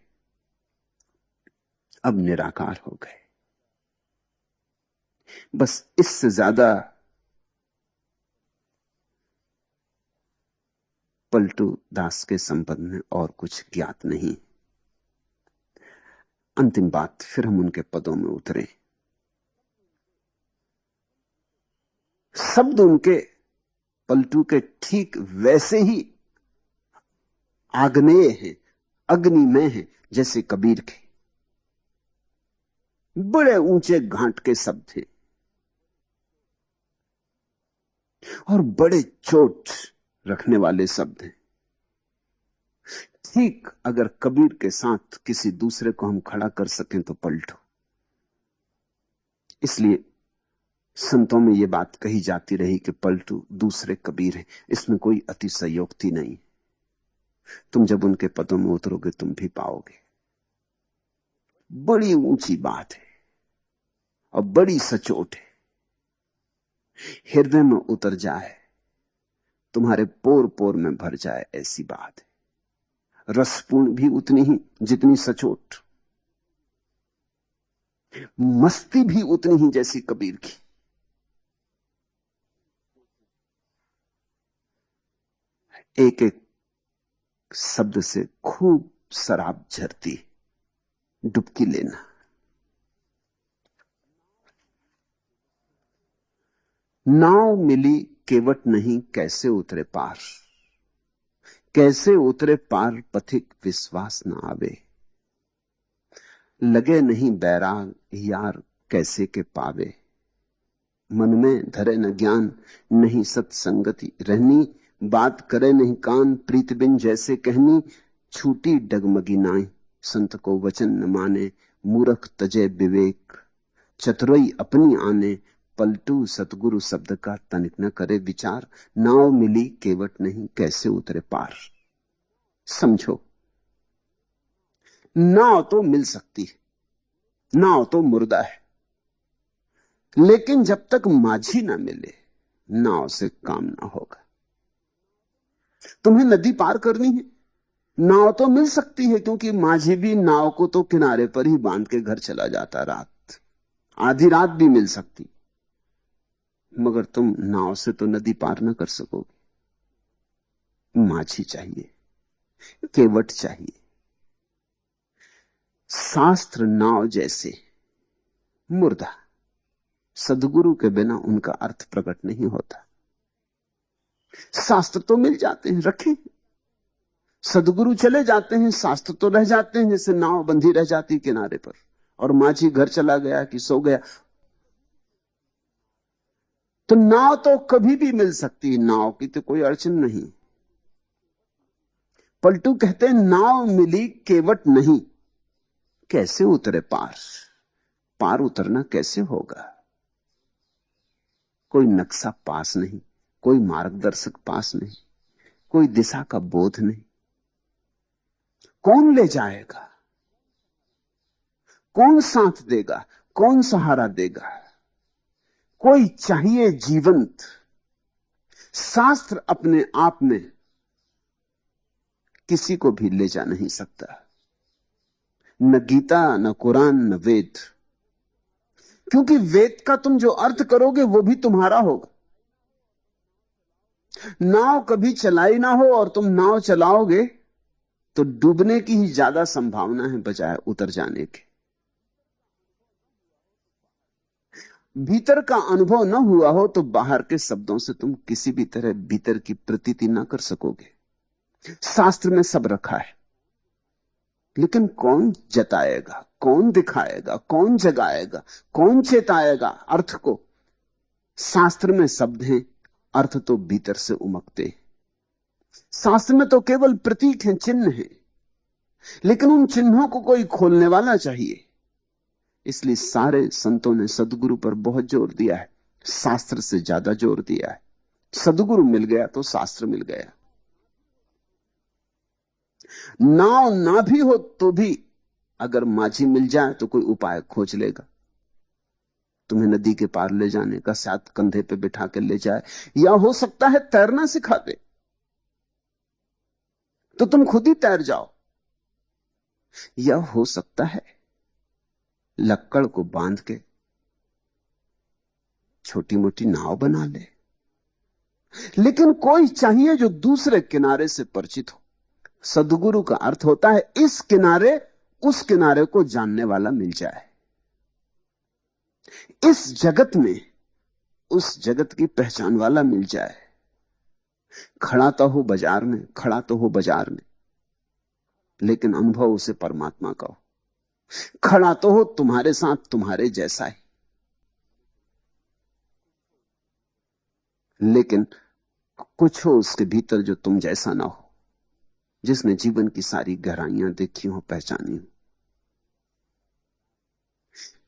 अब निराकार हो गए। बस इससे ज्यादा पलटू दास के संबंध में और कुछ ज्ञात नहीं। अंतिम बात, फिर हम उनके पदों में उतरे। शब्द उनके पलटू के ठीक वैसे ही आग्नेय हैं, अग्निमय हैं, जैसे कबीर के। बड़े ऊंचे घाट के शब्द हैं और बड़े चोट रखने वाले शब्द हैं। ठीक अगर कबीर के साथ किसी दूसरे को हम खड़ा कर सकें तो पलटो। इसलिए संतों में यह बात कही जाती रही कि पलटू दूसरे कबीर हैं। इसमें कोई अतिशयोक्ति नहीं। तुम जब उनके पदों में उतरोगे तुम भी पाओगे। बड़ी ऊंची बात है और बड़ी सचोट है। हृदय में उतर जाए, तुम्हारे पोर पोर में भर जाए, ऐसी बात है। रसपूर्ण भी उतनी ही जितनी सचोट, मस्ती भी उतनी ही जैसी कबीर की। एक एक शब्द से खूब शराब झरती, डुबकी लेना। नाव मिली केवट नहीं, कैसे उतरे पार, कैसे उतरे पार पथिक विश्वास न आवे, लगे नहीं बैराग यार कैसे के पावे, मन में धरे न ज्ञान नहीं सत्संगति रहनी, बात करे नहीं कान प्रीत बिन जैसे कहनी, छूटी डगमगी नाई संत को वचन न माने, मूर्ख तजे विवेक चतुरई अपनी आने, पलटू सतगुरु शब्द का तनिक न करे विचार, नाव मिली केवट नहीं कैसे उतरे पार। समझो, नाव तो मिल सकती है, नाव तो मुर्दा है, लेकिन जब तक माझी ना मिले नाव से काम ना होगा। तुम्हें नदी पार करनी है, नाव तो मिल सकती है, क्योंकि माझी भी नाव को तो किनारे पर ही बांध के घर चला जाता, रात आधी रात भी मिल सकती, मगर तुम नाव से तो नदी पार ना कर सकोगे। माझी चाहिए, केवट चाहिए। शास्त्र नाव जैसे मुर्दा, सदगुरु के बिना उनका अर्थ प्रकट नहीं होता। शास्त्र तो मिल जाते हैं, रखे, सदगुरु चले जाते हैं, शास्त्र तो रह जाते हैं, जैसे नाव बंधी रह जाती किनारे पर, और माझी घर चला गया कि सो गया। तो नाव तो कभी भी मिल सकती है, नाव की तो कोई अड़चन नहीं। पलटू कहते हैं नाव मिली केवट नहीं, कैसे उतरे पार, पार उतरना कैसे होगा। कोई नक्शा पास नहीं, कोई मार्गदर्शक पास नहीं, कोई दिशा का बोध नहीं। कौन ले जाएगा, कौन साथ देगा, कौन सहारा देगा। कोई चाहिए जीवंत। शास्त्र अपने आप में किसी को भी ले जा नहीं सकता, न गीता, न कुरान, न वेद, क्योंकि वेद का तुम जो अर्थ करोगे वो भी तुम्हारा होगा। नाव कभी चलाई ना हो और तुम नाव चलाओगे तो डूबने की ही ज्यादा संभावना है बजाय उतर जाने के। भीतर का अनुभव न हुआ हो तो बाहर के शब्दों से तुम किसी भी तरह भीतर की प्रतीति ना कर सकोगे। शास्त्र में सब रखा है, लेकिन कौन जताएगा, कौन दिखाएगा, कौन जगाएगा, कौन चेताएगा अर्थ को। शास्त्र में शब्द हैं, अर्थ तो भीतर से उमकते। शास्त्र में तो केवल प्रतीक हैं, चिन्ह हैं, लेकिन उन चिन्हों को कोई खोलने वाला चाहिए। इसलिए सारे संतों ने सदगुरु पर बहुत जोर दिया है, शास्त्र से ज्यादा जोर दिया है। सदगुरु मिल गया तो शास्त्र मिल गया। नाव ना भी हो तो भी अगर माझी मिल जाए तो कोई उपाय खोज लेगा, तुम्हें नदी के पार ले जाने का, शायद कंधे पे बिठा के ले जाए, या हो सकता है तैरना सिखा दे तो तुम खुद ही तैर जाओ, या हो सकता है लक्कड़ को बांध के छोटी मोटी नाव बना ले। लेकिन कोई चाहिए जो दूसरे किनारे से परिचित हो। सदगुरु का अर्थ होता है इस किनारे उस किनारे को जानने वाला मिल जाए, इस जगत में उस जगत की पहचान वाला मिल जाए। खड़ा तो हो बाजार में, खड़ा तो हो बाजार में, लेकिन अनुभव उसे परमात्मा का हो। खड़ा तो हो तुम्हारे साथ तुम्हारे जैसा ही, लेकिन कुछ हो उसके भीतर जो तुम जैसा ना हो, जिसने जीवन की सारी गहराइयां देखी हो, पहचानी हो।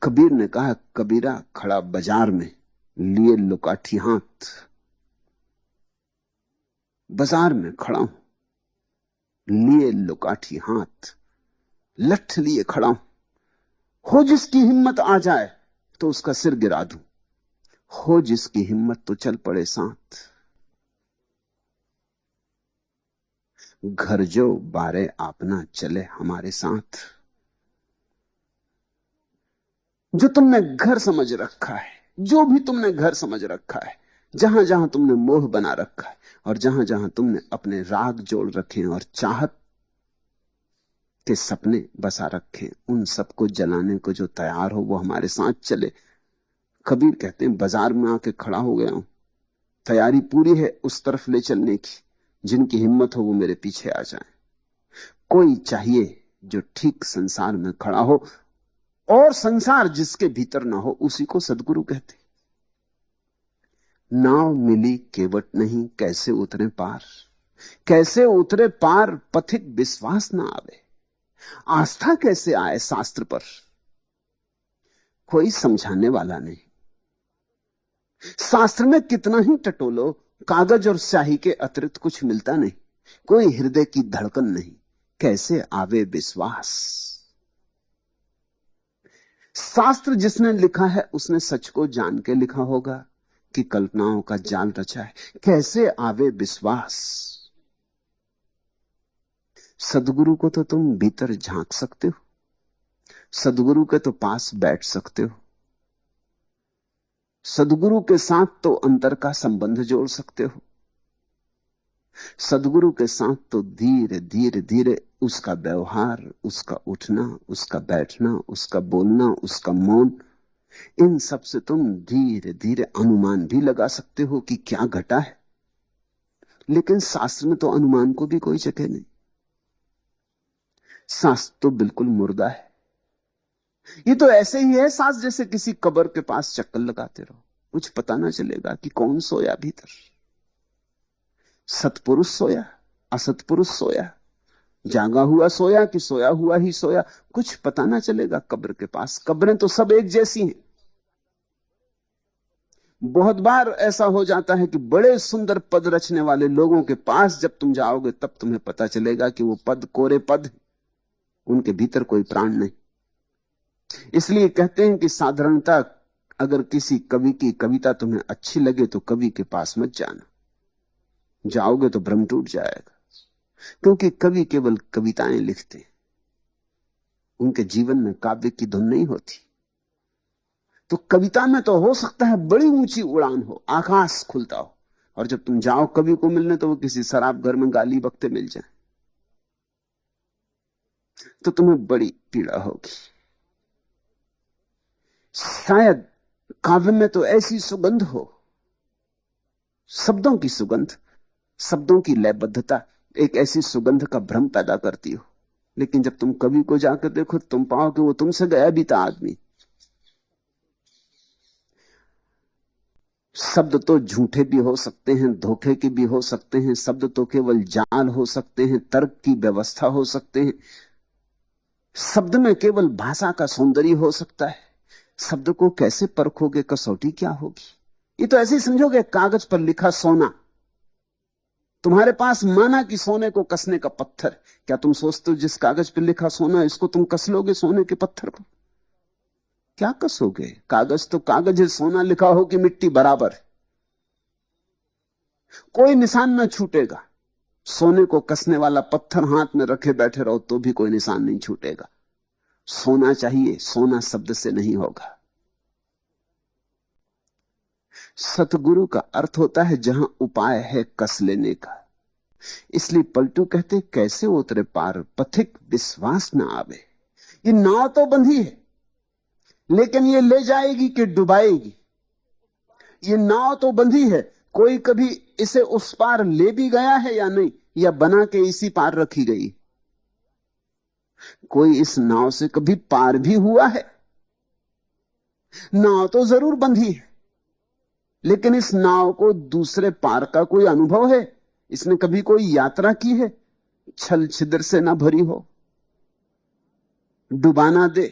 कबीर ने कहा, कबीरा खड़ा बाजार में लिए लुकाठी हाथ। बाजार में खड़ा हूं, लिए लुकाठी हाथ, लठ लिए खड़ा हूं। हो जिसकी हिम्मत आ जाए तो उसका सिर गिरा दूं, हो जिसकी हिम्मत तो चल पड़े साथ। घर जो बारे अपना चले हमारे साथ। जो तुमने घर समझ रखा है, जो भी तुमने घर समझ रखा है, जहां जहां तुमने मोह बना रखा है और जहां जहां तुमने अपने राग जोड़ रखे हैं और चाहत के सपने बसा रखे, उन सबको जलाने को जो तैयार हो वो हमारे साथ चले। कबीर कहते हैं बाजार में आके खड़ा हो गया हूं, तैयारी पूरी है उस तरफ ले चलने की, जिनकी हिम्मत हो वो मेरे पीछे आ जाए। कोई चाहिए जो ठीक संसार में खड़ा हो, और संसार जिसके भीतर ना हो उसी को सदगुरु कहते। नाव मिली केवट नहीं, कैसे उतरे पार, कैसे उतरे पार पथिक विश्वास ना आवे। आस्था कैसे आए शास्त्र पर, कोई समझाने वाला नहीं। शास्त्र में कितना ही टटोलो, कागज और स्याही के अतिरिक्त कुछ मिलता नहीं, कोई हृदय की धड़कन नहीं, कैसे आवे विश्वास। शास्त्र जिसने लिखा है उसने सच को जान के लिखा होगा कि कल्पनाओं का जाल रचा है, कैसे आवे विश्वास। सदगुरु को तो तुम भीतर झांक सकते हो, सदगुरु के तो पास बैठ सकते हो, सदगुरु के साथ तो अंतर का संबंध जोड़ सकते हो, सदगुरु के साथ तो धीरे धीरे धीरे उसका व्यवहार, उसका उठना, उसका बैठना, उसका बोलना, उसका मौन, इन सब से तुम धीरे धीरे अनुमान भी लगा सकते हो कि क्या घटा है। लेकिन शास्त्र में तो अनुमान को भी कोई जगह नहीं। शास्त्र तो बिल्कुल मुर्दा है। ये तो ऐसे ही है शास्त्र जैसे किसी कब्र के पास चक्कर लगाते रहो, कुछ पता ना चलेगा कि कौन सोया भीतर, सतपुरुष सोया, असतपुरुष सोया, जागा हुआ सोया कि सोया हुआ ही सोया, कुछ पता ना चलेगा कब्र के पास। कब्रें तो सब एक जैसी हैं। बहुत बार ऐसा हो जाता है कि बड़े सुंदर पद रचने वाले लोगों के पास जब तुम जाओगे तब तुम्हें पता चलेगा कि वो पद कोरे पद हैं, उनके भीतर कोई प्राण नहीं। इसलिए कहते हैं कि साधारणता, अगर किसी कवि की कविता तुम्हें अच्छी लगे तो कवि के पास मत जाना, जाओगे तो भ्रम टूट जाएगा। क्योंकि कवि केवल कविताएं लिखते हैं, उनके जीवन में काव्य की धुन नहीं होती। तो कविता में तो हो सकता है बड़ी ऊंची उड़ान हो, आकाश खुलता हो, और जब तुम जाओ कवि को मिलने तो वो किसी शराब घर में गाली बकते मिल जाए, तो तुम्हें बड़ी पीड़ा होगी। शायद काव्य में तो ऐसी सुगंध हो, शब्दों की सुगंध, शब्दों की लयबद्धता एक ऐसी सुगंध का भ्रम पैदा करती हो। लेकिन जब तुम कवि को जाकर देखो तुम पाओ कि वो तुमसे गया बीता आदमी। शब्द तो झूठे भी हो सकते हैं, धोखे के भी हो सकते हैं, शब्द तो केवल जाल हो सकते हैं, तर्क की व्यवस्था हो सकते हैं, शब्द में केवल भाषा का सौंदर्य हो सकता है। शब्द को कैसे परखोगे, कसौटी क्या होगी? ये तो ऐसे ही समझोगे कागज पर लिखा सोना, तुम्हारे पास माना कि सोने को कसने का पत्थर। क्या तुम सोचते हो जिस कागज पर लिखा सोना इसको तुम कस लोगे सोने के पत्थर को? क्या कसोगे? कागज तो कागज है, सोना लिखा हो कि मिट्टी बराबर है, कोई निशान ना छूटेगा। सोने को कसने वाला पत्थर हाथ में रखे बैठे रहो तो भी कोई निशान नहीं छूटेगा। सोना चाहिए, सोना शब्द से नहीं होगा। सतगुरु का अर्थ होता है जहां उपाय है कस लेने का। इसलिए पलटू कहते कैसे उतरे पार पथिक विश्वास न आवे। ये नाव तो बंधी है लेकिन ये ले जाएगी कि डुबाएगी? ये नाव तो बंधी है, कोई कभी इसे उस पार ले भी गया है या नहीं, या बना के इसी पार रखी गई? कोई इस नाव से कभी पार भी हुआ है? नाव तो जरूर बंधी है लेकिन इस नाव को दूसरे पार का कोई अनुभव है? इसने कभी कोई यात्रा की है? छल छिद्र से ना भरी हो, डुबाना दे,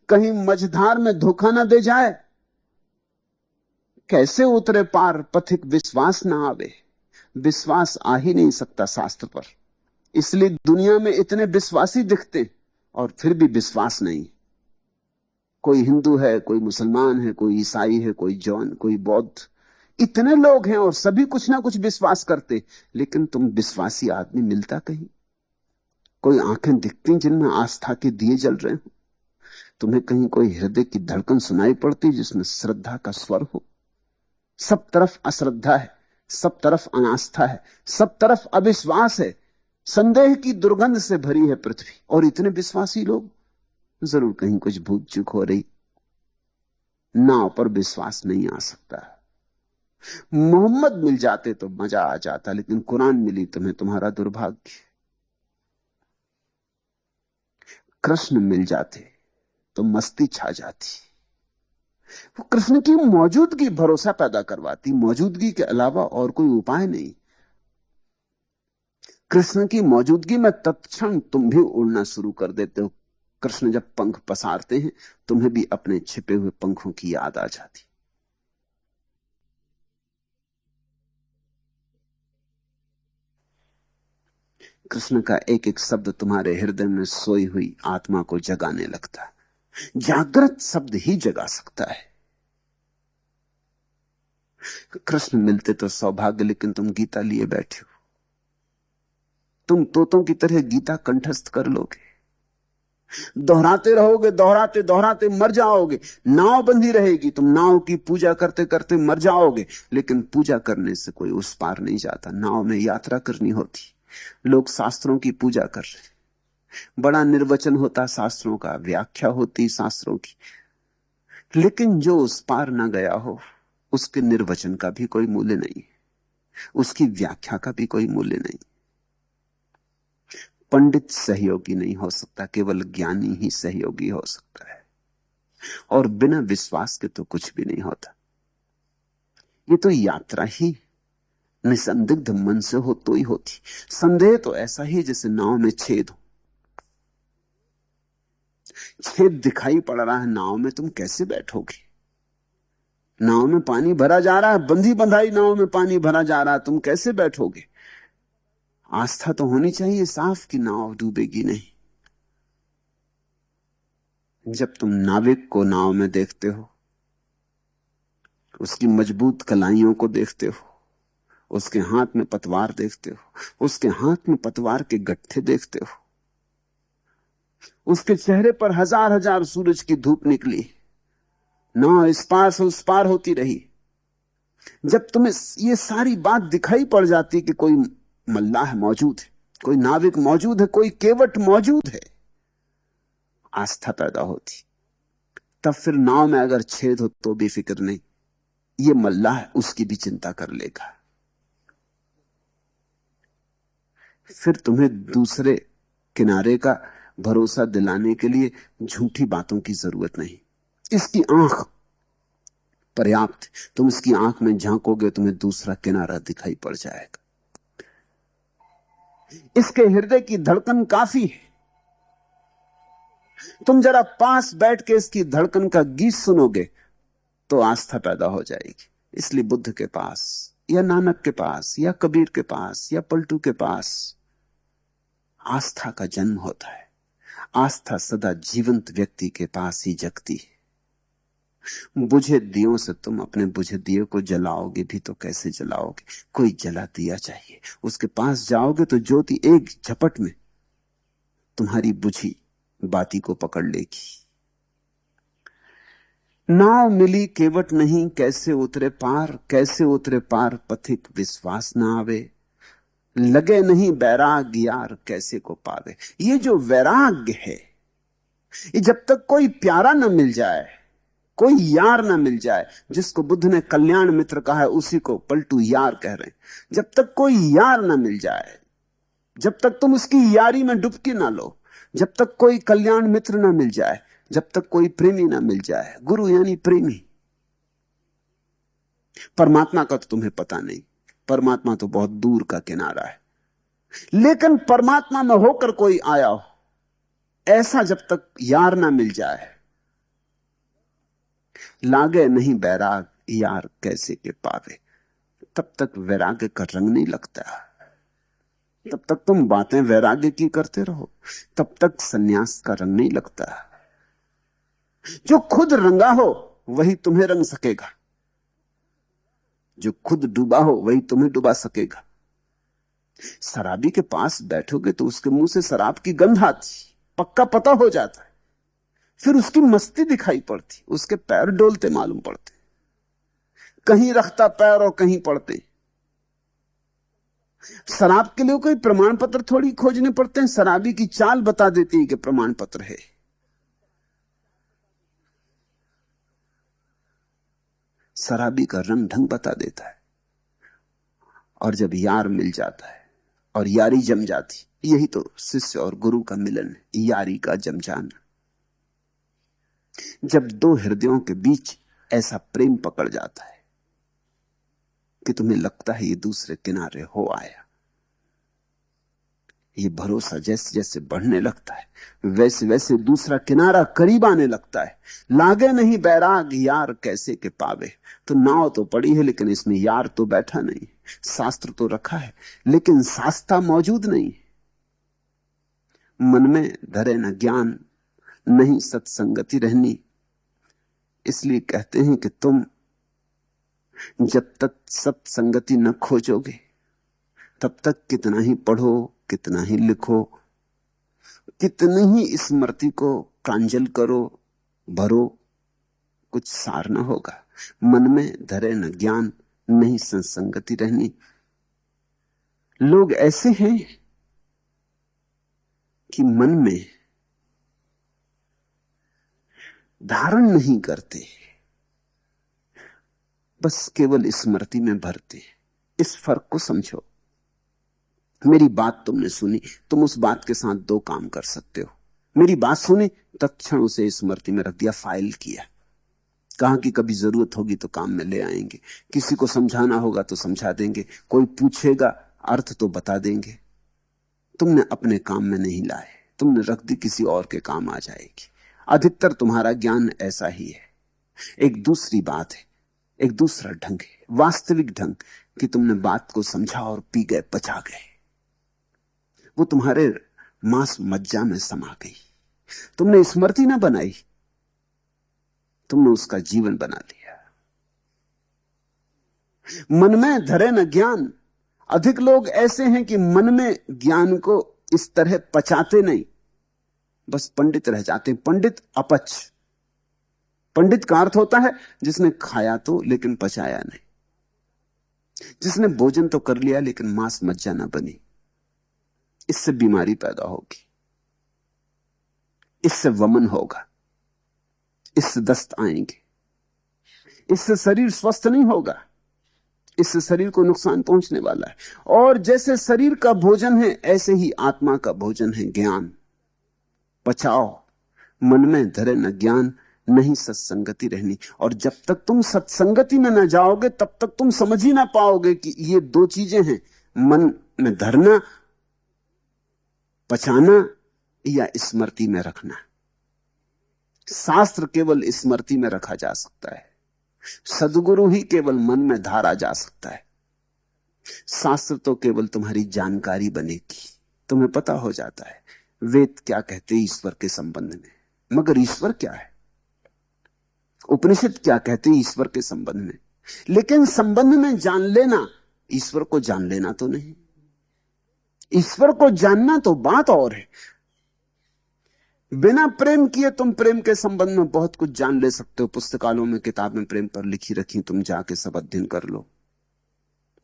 कहीं मझधार में धोखा ना दे जाए। कैसे उतरे पार पथिक विश्वास ना आवे? विश्वास आ ही नहीं सकता शास्त्र पर। इसलिए दुनिया में इतने विश्वासी दिखते और फिर भी विश्वास नहीं। कोई हिंदू है, कोई मुसलमान है, कोई ईसाई है, कोई जैन, कोई बौद्ध, इतने लोग हैं और सभी कुछ ना कुछ विश्वास करते, लेकिन तुम विश्वासी आदमी मिलता कहीं? कोई आंखें दिखती जिनमें आस्था के दिए जल रहे हो? तुम्हें कहीं कोई हृदय की धड़कन सुनाई पड़ती जिसमें श्रद्धा का स्वर हो? सब तरफ अश्रद्धा है, सब तरफ अनास्था है, सब तरफ अविश्वास है, संदेह की दुर्गंध से भरी है पृथ्वी। और इतने विश्वासी लोग, जरूर कहीं कुछ भूल चूक हो रही। नाव पर विश्वास नहीं आ सकता। मोहम्मद मिल जाते तो मजा आ जाता, लेकिन कुरान मिली तुम्हें, तुम्हारा दुर्भाग्य। कृष्ण मिल जाते तो मस्ती छा जाती। वो कृष्ण की मौजूदगी भरोसा पैदा करवाती, मौजूदगी के अलावा और कोई उपाय नहीं। कृष्ण की मौजूदगी में तत्क्षण तुम भी उड़ना शुरू कर देते हो। कृष्ण जब पंख पसारते हैं, तुम्हें भी अपने छिपे हुए पंखों की याद आ जाती। कृष्ण का एक एक शब्द तुम्हारे हृदय में सोई हुई आत्मा को जगाने लगता है। जागृत शब्द ही जगा सकता है। कृष्ण मिलते तो सौभाग्य, लेकिन तुम गीता लिए बैठे हो। तुम तोतों की तरह गीता कंठस्थ कर लोगे, दोहराते रहोगे, दोहराते दोहराते मर जाओगे। नाव बंधी रहेगी, तुम नाव की पूजा करते करते मर जाओगे। लेकिन पूजा करने से कोई उस पार नहीं जाता, नाव में यात्रा करनी होती। लोग शास्त्रों की पूजा कर रहे, बड़ा निर्वचन होता शास्त्रों का, व्याख्या होती शास्त्रों की, लेकिन जो उस पार ना गया हो, उसके निर्वचन का भी कोई मूल्य नहीं, उसकी व्याख्या का भी कोई मूल्य नहीं। पंडित सहयोगी नहीं हो सकता, केवल ज्ञानी ही सहयोगी हो सकता है। और बिना विश्वास के तो कुछ भी नहीं होता। ये तो यात्रा ही निसंदिग्ध मन से हो तो ही होती। संदेह तो ऐसा ही जैसे नाव में छेद हो। छेद दिखाई पड़ रहा है, नाव में तुम कैसे बैठोगे? नाव में पानी भरा जा रहा है, बंधी बंधाई नाव में पानी भरा जा रहा है, तुम कैसे बैठोगे? आस्था तो होनी चाहिए साफ कि नाव डूबेगी नहीं। जब तुम नाविक को नाव में देखते हो, उसकी मजबूत कलाइयों को देखते हो, उसके हाथ में पतवार देखते हो, उसके हाथ में पतवार के गट्ठे देखते हो, उसके चेहरे पर हजार हजार सूरज की धूप निकली, नाव इस पार से उस पार होती रही। जब तुम्हें ये सारी बात दिखाई पड़ जाती कि कोई मल्लाह मौजूद है, कोई नाविक मौजूद है, कोई केवट मौजूद है, आस्था पैदा होती। तब फिर नाव में अगर छेद हो तो भी फिक्र नहीं, ये मल्लाह उसकी भी चिंता कर लेगा। फिर तुम्हें दूसरे किनारे का भरोसा दिलाने के लिए झूठी बातों की जरूरत नहीं। इसकी आंख पर्याप्त, तुम इसकी आंख में झांकोगे, तुम्हें दूसरा किनारा दिखाई पड़ जाएगा। इसके हृदय की धड़कन काफी है। तुम जरा पास बैठ के इसकी धड़कन का गीत सुनोगे तो आस्था पैदा हो जाएगी। इसलिए बुद्ध के पास या नानक के पास या कबीर के पास या पलटू के पास आस्था का जन्म होता है। आस्था सदा जीवंत व्यक्ति के पास ही जगती है। बुझे दियों से तुम अपने बुझे दिए को जलाओगे भी तो कैसे जलाओगे? कोई जला दिया चाहिए। उसके पास जाओगे तो ज्योति एक झपट में तुम्हारी बुझी बाती को पकड़ लेगी। नाव मिली केवट नहीं, कैसे उतरे पार, कैसे उतरे पार पथिक विश्वास ना आवे। लगे नहीं बैराग यार कैसे को पावे। ये जो वैराग्य है, ये जब तक कोई प्यारा ना मिल जाए, कोई यार ना मिल जाए, जिसको बुद्ध ने कल्याण मित्र कहा है उसी को पलटू यार कह रहे हैं, जब तक कोई यार ना मिल जाए, जब तक तुम उसकी यारी में डुबकी ना लो, जब तक कोई कल्याण मित्र ना मिल जाए, जब तक कोई प्रेमी ना मिल जाए, गुरु यानी प्रेमी। परमात्मा का तो तुम्हें पता नहीं, परमात्मा तो बहुत दूर का किनारा है। लेकिन परमात्मा में होकर कोई आया हो, ऐसा जब तक यार ना मिल जाए, लागे नहीं बैराग यार कैसे के पावे, तब तक वैराग्य का रंग नहीं लगता। तब तक तुम बातें वैराग्य की करते रहो, तब तक सन्यास का रंग नहीं लगता। जो खुद रंगा हो वही तुम्हें रंग सकेगा, जो खुद डूबा हो वही तुम्हें डुबा सकेगा। शराबी के पास बैठोगे तो उसके मुंह से शराब की गंध आती, पक्का पता हो जाता है। फिर उसकी मस्ती दिखाई पड़ती, उसके पैर डोलते मालूम पड़ते, कहीं रखता पैर और कहीं पड़ते। शराब के लिए कोई प्रमाण पत्र थोड़ी खोजने पड़ते हैं, शराबी की चाल बता देती है कि प्रमाण पत्र है। शराबी का रंग ढंग बता देता है। और जब यार मिल जाता है और यारी जम जाती, यही तो शिष्य और गुरु का मिलन है, यारी का जम जाना। जब दो हृदयों के बीच ऐसा प्रेम पकड़ जाता है कि तुम्हें लगता है ये दूसरे किनारे हो आया, ये भरोसा जैसे जैसे बढ़ने लगता है, वैसे वैसे दूसरा किनारा करीब आने लगता है। लागे नहीं बैराग यार कैसे के पावे। तो नाव तो पड़ी है लेकिन इसमें यार तो बैठा नहीं, शास्त्र तो रखा है लेकिन शास्ता मौजूद नहीं। मन में धरे न ज्ञान, नहीं सत्संगति रहनी। इसलिए कहते हैं कि तुम जब तक सत्संगति न खोजोगे तब तक कितना ही पढ़ो, कितना ही लिखो, कितनी ही स्मृति को प्रांजल करो, भरो, कुछ सार न होगा। मन में धरे न ज्ञान, नहीं सत्संगति रहनी। लोग ऐसे हैं कि मन में धारण नहीं करते, बस केवल स्मृति में भरते। इस फर्क को समझो। मेरी बात तुमने सुनी, तुम उस बात के साथ दो काम कर सकते हो। मेरी बात सुनी, तत्क्षण उसे स्मृति में रख दिया, फाइल किया, कहा कि कभी जरूरत होगी तो काम में ले आएंगे, किसी को समझाना होगा तो समझा देंगे, कोई पूछेगा अर्थ तो बता देंगे। तुमने अपने काम में नहीं लाए, तुमने रख दी, किसी और के काम आ जाएगी। अधिकतर तुम्हारा ज्ञान ऐसा ही है। एक दूसरी बात है, एक दूसरा ढंग है, वास्तविक ढंग कि तुमने बात को समझा और पी गए, पचा गए। वो तुम्हारे मांस मज्जा में समा गई। तुमने स्मृति ना बनाई, तुमने उसका जीवन बना लिया। मन में धरे न ज्ञान। अधिक लोग ऐसे हैं कि मन में ज्ञान को इस तरह पचाते नहीं, बस पंडित रह जाते हैं। पंडित अपच। पंडित का अर्थ होता है जिसने खाया तो लेकिन पचाया नहीं, जिसने भोजन तो कर लिया लेकिन मांस मज्जा ना बनी। इससे बीमारी पैदा होगी, इससे वमन होगा, इससे दस्त आएंगे, इससे शरीर स्वस्थ नहीं होगा, इससे शरीर को नुकसान पहुंचने वाला है। और जैसे शरीर का भोजन है ऐसे ही आत्मा का भोजन है ज्ञान। पचाओ। मन में धरे न ज्ञान, नहीं सत्संगति रहनी। और जब तक तुम सत्संगति में न जाओगे तब तक तुम समझ ही ना पाओगे कि ये दो चीजें हैं, मन में धरना, पचाना, या स्मृति में रखना। शास्त्र केवल स्मृति में रखा जा सकता है, सद्गुरु ही केवल मन में धारा जा सकता है। शास्त्र तो केवल तुम्हारी जानकारी बनेगी, तुम्हें पता हो जाता है वेद क्या कहते हैं ईश्वर के संबंध में, मगर ईश्वर क्या है, उपनिषद क्या कहते हैं ईश्वर के संबंध में। लेकिन संबंध में जान लेना, ईश्वर को जान लेना तो नहीं। ईश्वर को जानना तो बात और है। बिना प्रेम किए तुम प्रेम के संबंध में बहुत कुछ जान ले सकते हो। पुस्तकालयों में किताबें प्रेम पर लिखी रखी, तुम जाके सब अध्ययन कर लो।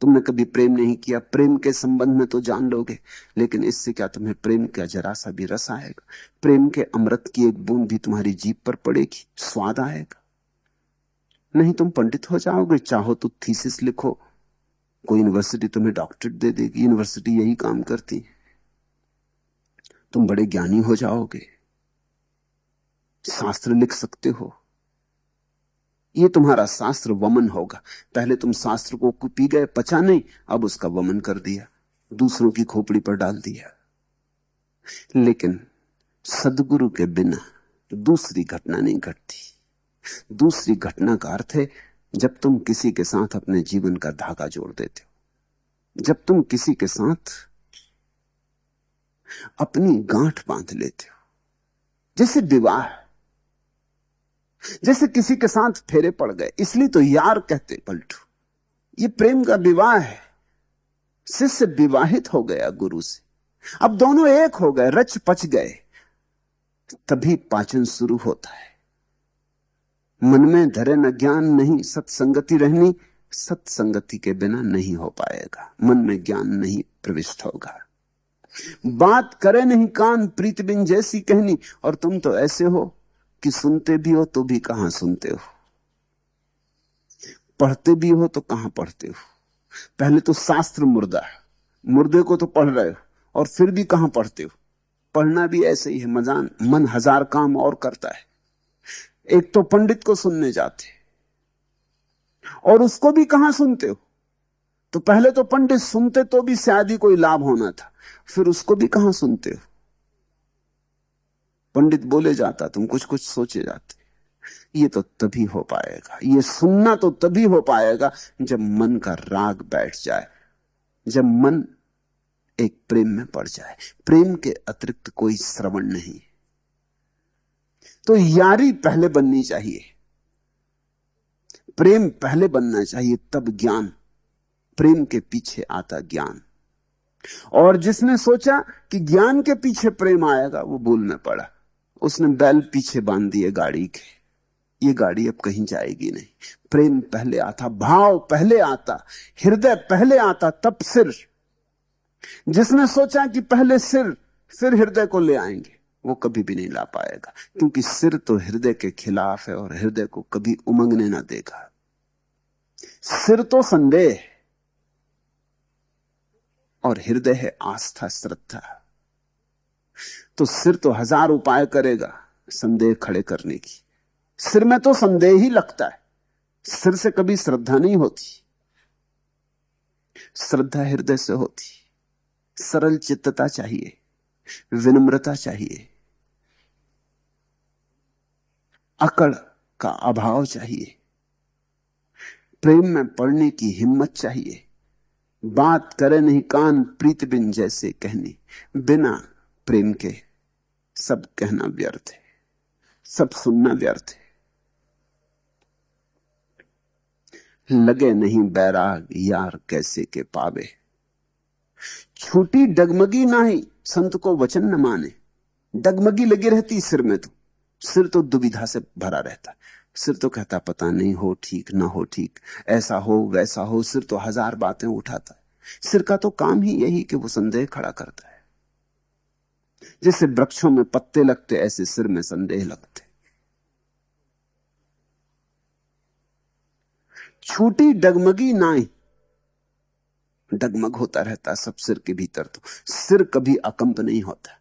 तुमने कभी प्रेम नहीं किया, प्रेम के संबंध में तो जान लोगे, लेकिन इससे क्या तुम्हें प्रेम का जरा सा भी रस आएगा? प्रेम के अमृत की एक बूंद भी तुम्हारी जीभ पर पड़ेगी, स्वाद आएगा? नहीं, तुम पंडित हो जाओगे। चाहो तो थीसिस लिखो, कोई यूनिवर्सिटी तुम्हें डॉक्टरेट दे देगी, यूनिवर्सिटी यही काम करती है। तुम बड़े ज्ञानी हो जाओगे, शास्त्र लिख सकते हो। ये तुम्हारा शास्त्र वमन होगा। पहले तुम शास्त्र को पी गए, पचा नहीं, अब उसका वमन कर दिया, दूसरों की खोपड़ी पर डाल दिया। लेकिन सद्गुरु के बिना दूसरी घटना नहीं घटती। दूसरी घटना का अर्थ है जब तुम किसी के साथ अपने जीवन का धागा जोड़ देते हो, जब तुम किसी के साथ अपनी गांठ बांध लेते हो। जैसे विवाह, जैसे किसी के साथ फेरे पड़ गए, इसलिए तो यार कहते पलटू। ये प्रेम का विवाह है। शिष्य विवाहित हो गया गुरु से, अब दोनों एक हो गए, रच पच गए, तभी पाचन शुरू होता है। मन में धरे न ज्ञान, नहीं सत्संगति रहनी। सत्संगति के बिना नहीं हो पाएगा, मन में ज्ञान नहीं प्रविष्ट होगा। बात करे नहीं कान, प्रीत बिन जैसी कहनी। और तुम तो ऐसे हो कि सुनते भी हो तो भी कहां सुनते हो। पढ़ते भी हो तो कहां पढ़ते हो? पहले तो शास्त्र मुर्दा है, मुर्दे को तो पढ़ रहे हो, और फिर भी कहां पढ़ते हो? पढ़ना भी ऐसे ही है, मन हजार काम और करता है। एक तो पंडित को सुनने जाते, और उसको भी कहां सुनते हो? तो पहले तो पंडित सुनते तो भी शायद ही कोई लाभ होना था, फिर उसको भी कहां सुनते हो? पंडित बोले जाता, तुम कुछ कुछ सोचे जाते। ये तो तभी हो पाएगा, ये सुनना तो तभी हो पाएगा जब मन का राग बैठ जाए, जब मन एक प्रेम में पड़ जाए। प्रेम के अतिरिक्त कोई श्रवण नहीं। तो यारी पहले बननी चाहिए, प्रेम पहले बनना चाहिए, तब ज्ञान। प्रेम के पीछे आता ज्ञान। और जिसने सोचा कि ज्ञान के पीछे प्रेम आएगा, वो भूल में पड़ा। उसने बैल पीछे बांध दिए गाड़ी के, ये गाड़ी अब कहीं जाएगी नहीं। प्रेम पहले आता, भाव पहले आता, हृदय पहले आता, तब सिर। जिसने सोचा कि पहले सिर फिर हृदय को ले आएंगे, वो कभी भी नहीं ला पाएगा, क्योंकि सिर तो हृदय के खिलाफ है और हृदय को कभी उमंगने ना देगा। सिर तो संदेह है और हृदय है आस्था, श्रद्धा। तो सिर तो हजार उपाय करेगा संदेह खड़े करने की। सिर में तो संदेह ही लगता है, सिर से कभी श्रद्धा नहीं होती। श्रद्धा हृदय से होती। सरल चित्तता चाहिए, विनम्रता चाहिए, अकड़ का अभाव चाहिए, प्रेम में पड़ने की हिम्मत चाहिए। बात करे नहीं कान प्रीत बिन जैसे कहनी, बिना प्रेम के सब कहना व्यर्थ है, सब सुनना व्यर्थ है। लगे नहीं बैराग यार कैसे के पावे, छूटी डगमगी नाही संत को वचन न माने। डगमगी लगी रहती सिर में, तो सिर तो दुविधा से भरा रहता। सिर तो कहता पता नहीं हो ठीक ना हो ठीक, ऐसा हो वैसा हो। सिर तो हजार बातें उठाता है। सिर का तो काम ही यही कि वो संदेह खड़ा करता है। जैसे वृक्षों में पत्ते लगते, ऐसे सिर में संदेह लगते। छूटी डगमगी नाई, डगमग होता रहता सब सिर के भीतर। तो सिर कभी अकंप नहीं होता,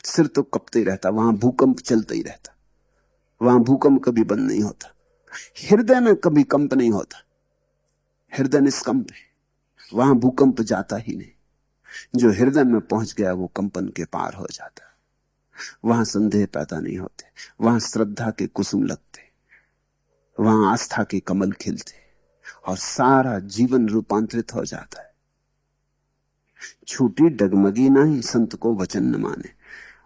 सिर तो कपते ही रहता, वहां भूकंप चलता ही रहता, वहां भूकंप कभी बंद नहीं होता। हृदय में कभी कंप नहीं होता, हृदय निष्कंप है, वहां भूकंप जाता ही नहीं। जो हृदय में पहुंच गया वो कंपन के पार हो जाता। वहां संदेह पैदा नहीं होते, वहां श्रद्धा के कुसुम लगते, वहां आस्था के कमल खिलते, और सारा जीवन रूपांतरित हो जाता है। छूटी डगमगी नहीं संत को वचन न माने।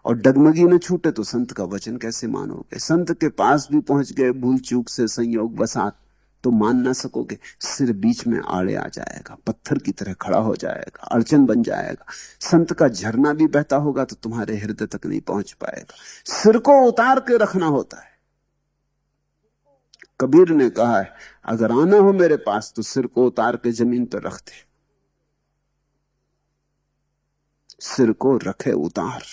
और डगमगी न छूटे तो संत का वचन कैसे मानोगे? संत के पास भी पहुंच गए भूल चूक से, संयोग वसात, तो मान ना सकोगे। सिर बीच में आड़े आ जाएगा, पत्थर की तरह खड़ा हो जाएगा, अड़चन बन जाएगा। संत का झरना भी बहता होगा तो तुम्हारे हृदय तक नहीं पहुंच पाएगा। सिर को उतार के रखना होता है। कबीर ने कहा है, अगर आना हो मेरे पास तो सिर को उतार के जमीन पर रख दे। सिर को रखे उतार।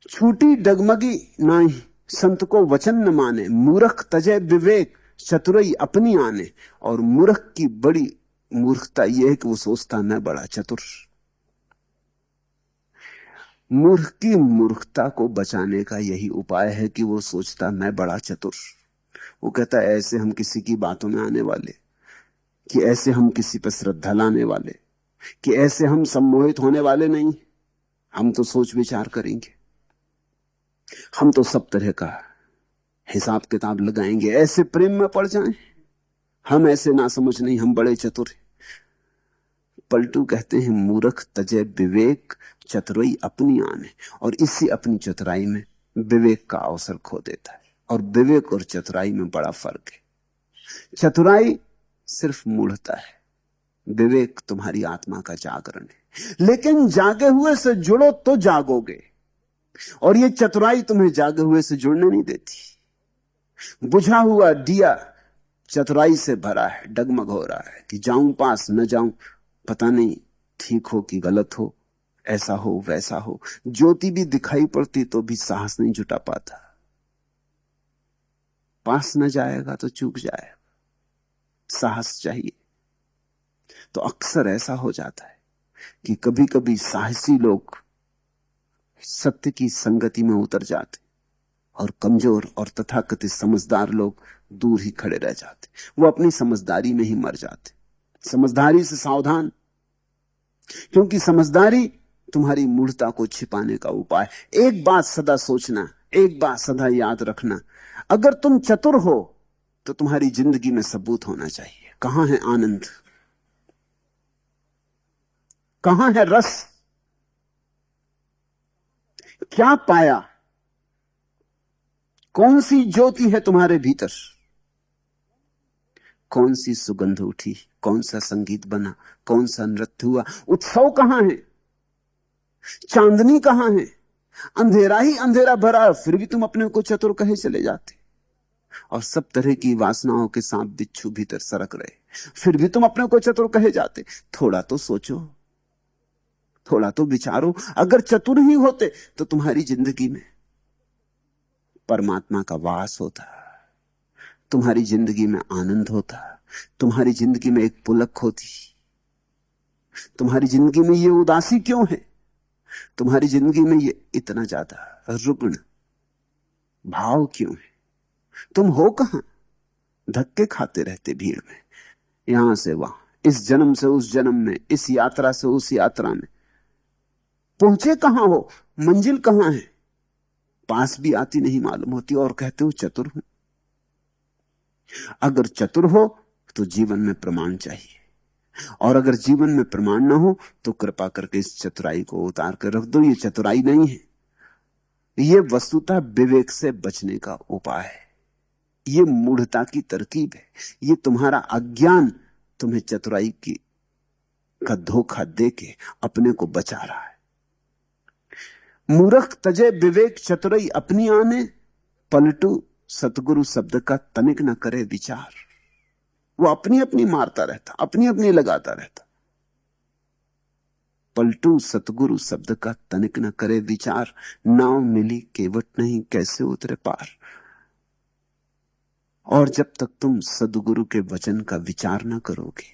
छूटी डगमगी नाही संत को वचन न माने, मूर्ख तजे विवेक चतुरई अपनी आने। और मूर्ख की बड़ी मूर्खता यह है कि वो सोचता मैं बड़ा चतुर। मूर्ख की मूर्खता को बचाने का यही उपाय है कि वो सोचता मैं बड़ा चतुर। वो कहता है ऐसे हम किसी की बातों में आने वाले, कि ऐसे हम किसी पर श्रद्धा लाने वाले, कि ऐसे हम सम्मोहित होने वाले नहीं। हम तो सोच विचार करेंगे, हम तो सब तरह का हिसाब किताब लगाएंगे, ऐसे प्रेम में पड़ जाएं। हम ऐसे ना समझ नहीं, हम बड़े चतुर हैं। पलटू कहते हैं मूर्ख तजे विवेक चतुराई अपनी आने। और इसी अपनी चतुराई में विवेक का अवसर खो देता है। और विवेक और चतुराई में बड़ा फर्क है। चतुराई सिर्फ मूढ़ता है, विवेक तुम्हारी आत्मा का जागरण है। लेकिन जागे हुए से जुड़ो तो जागोगे, और ये चतुराई तुम्हें जागे हुए से जुड़ने नहीं देती। बुझा हुआ दिया चतुराई से भरा है, डगमग हो रहा है कि जाऊं पास न जाऊं, पता नहीं ठीक हो कि गलत हो, ऐसा हो वैसा हो। ज्योति भी दिखाई पड़ती तो भी साहस नहीं जुटा पाता। पास न जाएगा तो चूक जाएगा। साहस चाहिए। तो अक्सर ऐसा हो जाता है कि कभी कभी साहसी लोग सत्य की संगति में उतर जाते और कमजोर और तथाकथित समझदार लोग दूर ही खड़े रह जाते। वो अपनी समझदारी में ही मर जाते। समझदारी से सावधान, क्योंकि समझदारी तुम्हारी मूढ़ता को छिपाने का उपाय। एक बात सदा सोचना, एक बात सदा याद रखना, अगर तुम चतुर हो तो तुम्हारी जिंदगी में सबूत होना चाहिए। कहां है आनंद, कहां है रस, क्या पाया, कौन सी ज्योति है तुम्हारे भीतर, कौन सी सुगंध उठी, कौन सा संगीत बना, कौन सा नृत्य हुआ। उत्सव कहां है, चांदनी कहां है। अंधेरा ही अंधेरा भरा, फिर भी तुम अपने को चतुर कहे चले जाते। और सब तरह की वासनाओं के सांप बिच्छू भीतर सरक रहे, फिर भी तुम अपने को चतुर कहे जाते। थोड़ा तो सोचो, थोड़ा तो विचारो। अगर चतुर ही होते तो तुम्हारी जिंदगी में परमात्मा का वास होता, तुम्हारी जिंदगी में आनंद होता, तुम्हारी जिंदगी में एक पुलक होती। तुम्हारी जिंदगी में ये उदासी क्यों है, तुम्हारी जिंदगी में ये इतना ज्यादा रुग्ण भाव क्यों है? तुम हो कहां? धक्के खाते रहते भीड़ में, यहां से वहां, इस जन्म से उस जन्म में, इस यात्रा से उस यात्रा में। पहुंचे कहां हो, मंजिल कहां है? पास भी आती नहीं मालूम होती और कहते हो चतुर हूं। अगर चतुर हो तो जीवन में प्रमाण चाहिए, और अगर जीवन में प्रमाण ना हो तो कृपा करके इस चतुराई को उतार कर रख दो। ये चतुराई नहीं है, ये वस्तुतः विवेक से बचने का उपाय है। ये मूढ़ता की तरकीब है। ये तुम्हारा अज्ञान तुम्हें चतुराई की का धोखा देके अपने को बचा रहा है। मूर्ख तजे विवेक चतुराई अपनी आने, पलटू सतगुरु शब्द का तनिक न करे विचार। वो अपनी अपनी मारता रहता, अपनी अपनी लगाता रहता। पलटू सतगुरु शब्द का तनिक न करे विचार, नाव मिली केवट नहीं कैसे उतरे पार। और जब तक तुम सदगुरु के वचन का विचार ना करोगे,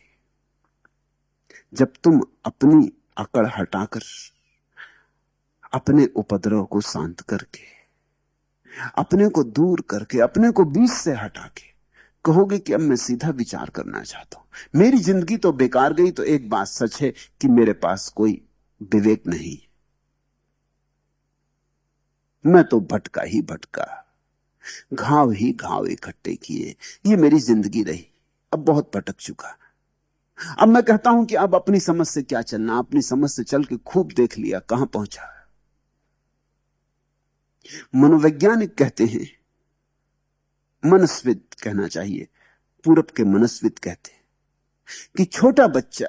जब तुम अपनी अकड़ हटाकर, अपने उपद्रव को शांत करके, अपने को दूर करके, अपने को बीच से हटा के कहोगे कि अब मैं सीधा विचार करना चाहता हूं, मेरी जिंदगी तो बेकार गई, तो एक बात सच है कि मेरे पास कोई विवेक नहीं, मैं तो भटका ही भटका, घाव ही घाव इकट्ठे किए, ये मेरी जिंदगी रही, अब बहुत भटक चुका। अब मैं कहता हूं कि अब अपनी समझ से क्या चलना, अपनी समझ से चल के खूब देख लिया कहां पहुंचा। मनोवैज्ञानिक कहते हैं, मनस्विद कहना चाहिए, पूरब के मनस्विद कहते हैं कि छोटा बच्चा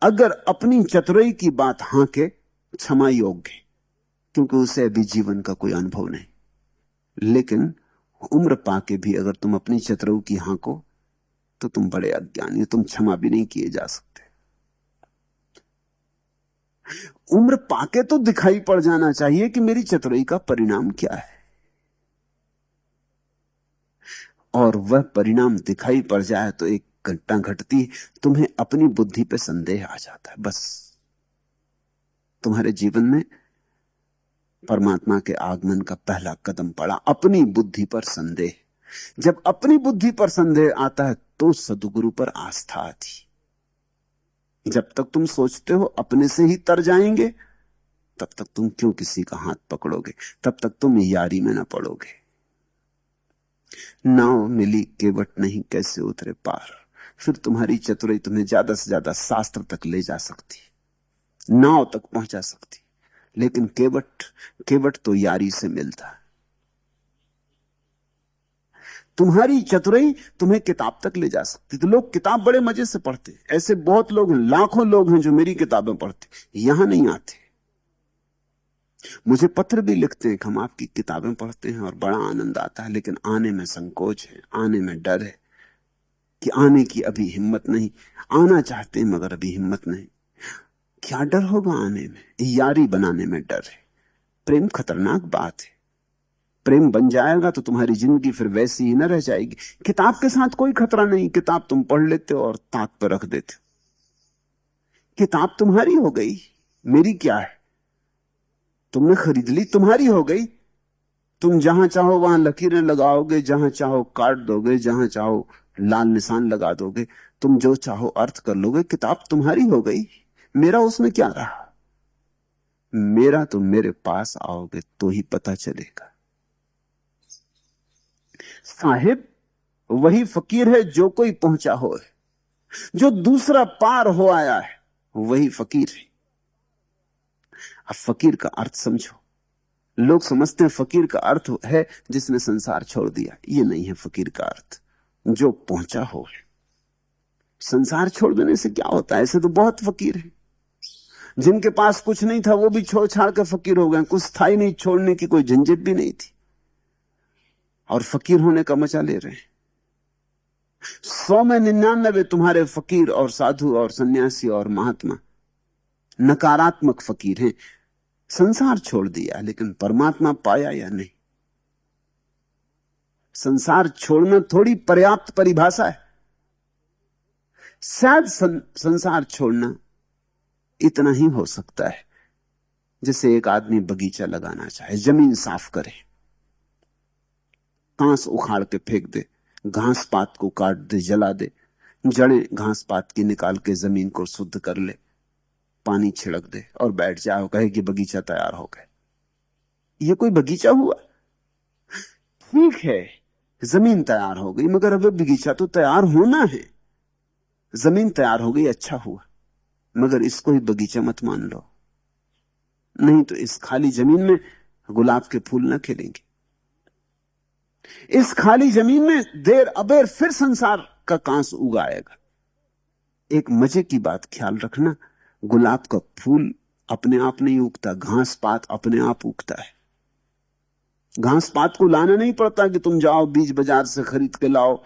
अगर अपनी चतुराई की बात हांके, क्षमा योग्य, क्योंकि उसे अभी जीवन का कोई अनुभव नहीं। लेकिन उम्र पाके भी अगर तुम अपनी चतुराई की हांको तो तुम बड़े अज्ञानी, तुम क्षमा भी नहीं किए जा सकते। उम्र पाके तो दिखाई पड़ जाना चाहिए कि मेरी चतुराई का परिणाम क्या है, और वह परिणाम दिखाई पड़ जाए तो एक घटना घटती, तुम्हें अपनी बुद्धि पे संदेह आ जाता है। बस तुम्हारे जीवन में परमात्मा के आगमन का पहला कदम पड़ा, अपनी बुद्धि पर संदेह। जब अपनी बुद्धि पर संदेह आता है तो सद्गुरु पर आस्था आती। जब तक तुम सोचते हो अपने से ही तर जाएंगे, तब तक तुम क्यों किसी का हाथ पकड़ोगे, तब तक तुम यारी में ना पड़ोगे। नाव मिली केवट नहीं कैसे उतरे पार। फिर तुम्हारी चतुराई तुम्हें ज्यादा से ज्यादा शास्त्र तक ले जा सकती, नाव तक पहुंचा सकती, लेकिन केवट तो यारी से मिलता है। तुम्हारी चतुराई तुम्हें किताब तक ले जा सकती। तो लोग किताब बड़े मजे से पढ़ते, ऐसे बहुत लोग हैं, लाखों लोग हैं जो मेरी किताबें पढ़ते, यहां नहीं आते। मुझे पत्र भी लिखते हैं कि हम आपकी किताबें पढ़ते हैं और बड़ा आनंद आता है, लेकिन आने में संकोच है, आने में डर है कि आने की अभी हिम्मत नहीं। आना चाहते हैं मगर अभी हिम्मत नहीं। क्या डर होगा आने में? यारी बनाने में डर है। प्रेम खतरनाक बात है। प्रेम बन जाएगा तो तुम्हारी जिंदगी फिर वैसी ही न रह जाएगी। किताब के साथ कोई खतरा नहीं, किताब तुम पढ़ लेते हो और ताक पर रख देते हो। किताब तुम्हारी हो गई, मेरी क्या है। तुमने खरीद ली, तुम्हारी हो गई। तुम जहां चाहो वहां लकीरें लगाओगे, जहां चाहो काट दोगे, जहां चाहो लाल निशान लगा दोगे, तुम जो चाहो अर्थ कर लोगे। किताब तुम्हारी हो गई, मेरा उसमें क्या रहा। मेरा तो मेरे पास आओगे तो ही पता चलेगा। साहिब वही फकीर है जो कोई पहुंचा हो, जो दूसरा पार हो आया है वही फकीर है। अब फकीर का अर्थ समझो। लोग समझते हैं फकीर का अर्थ है जिसने संसार छोड़ दिया। ये नहीं है फकीर का अर्थ, जो पहुंचा हो। संसार छोड़ देने से क्या होता है, ऐसे तो बहुत फकीर है। जिनके पास कुछ नहीं था वो भी छोड़ छाड़ के फकीर हो गए। कुछ था ही नहीं, छोड़ने की कोई झंझट भी नहीं थी, और फकीर होने का मजा ले रहे हैं। 100 में 99 तुम्हारे फकीर और साधु और सन्यासी और महात्मा नकारात्मक फकीर हैं। संसार छोड़ दिया लेकिन परमात्मा पाया या नहीं। संसार छोड़ना थोड़ी पर्याप्त परिभाषा है। शायद संसार छोड़ना इतना ही हो सकता है जैसे एक आदमी बगीचा लगाना चाहे, जमीन साफ करे, घास उखाड़ के फेंक दे, घास पात को काट दे, जला दे, जड़ें घास पात की निकाल के जमीन को शुद्ध कर ले, पानी छिड़क दे और बैठ जाओ, कहे कि बगीचा तैयार हो गया। ये कोई बगीचा हुआ? ठीक है, जमीन तैयार हो गई, मगर अब बगीचा तो तैयार होना है। जमीन तैयार हो गई, अच्छा हुआ, मगर इसको ही बगीचा मत मान लो, नहीं तो इस खाली जमीन में गुलाब के फूल ना खिलेंगे। इस खाली जमीन में देर अबेर फिर संसार का कांस उगाएगा। एक मजे की बात ख्याल रखना, गुलाब का फूल अपने आप नहीं उगता, घास पात अपने आप उगता है। घास पात को लाना नहीं पड़ता कि तुम जाओ बीज बाजार से खरीद के लाओ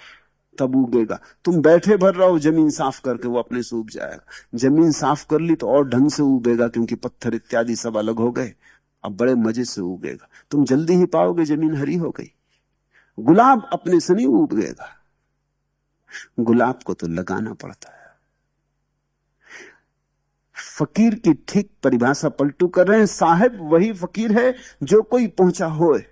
तब उगेगा। तुम बैठे भर रहो जमीन साफ करके, वो अपने से उग जाएगा। जमीन साफ कर ली तो और ढंग से उगेगा, क्योंकि पत्थर इत्यादि सब अलग हो गए, अब बड़े मजे से उगेगा। तुम जल्दी ही पाओगे जमीन हरी हो गई। गुलाब अपने से नहीं उगेगा, गुलाब को तो लगाना पड़ता है। फकीर की ठीक परिभाषा पलटू कर रहे हैं। साहिब वही फकीर है जो कोई पहुंचा होए,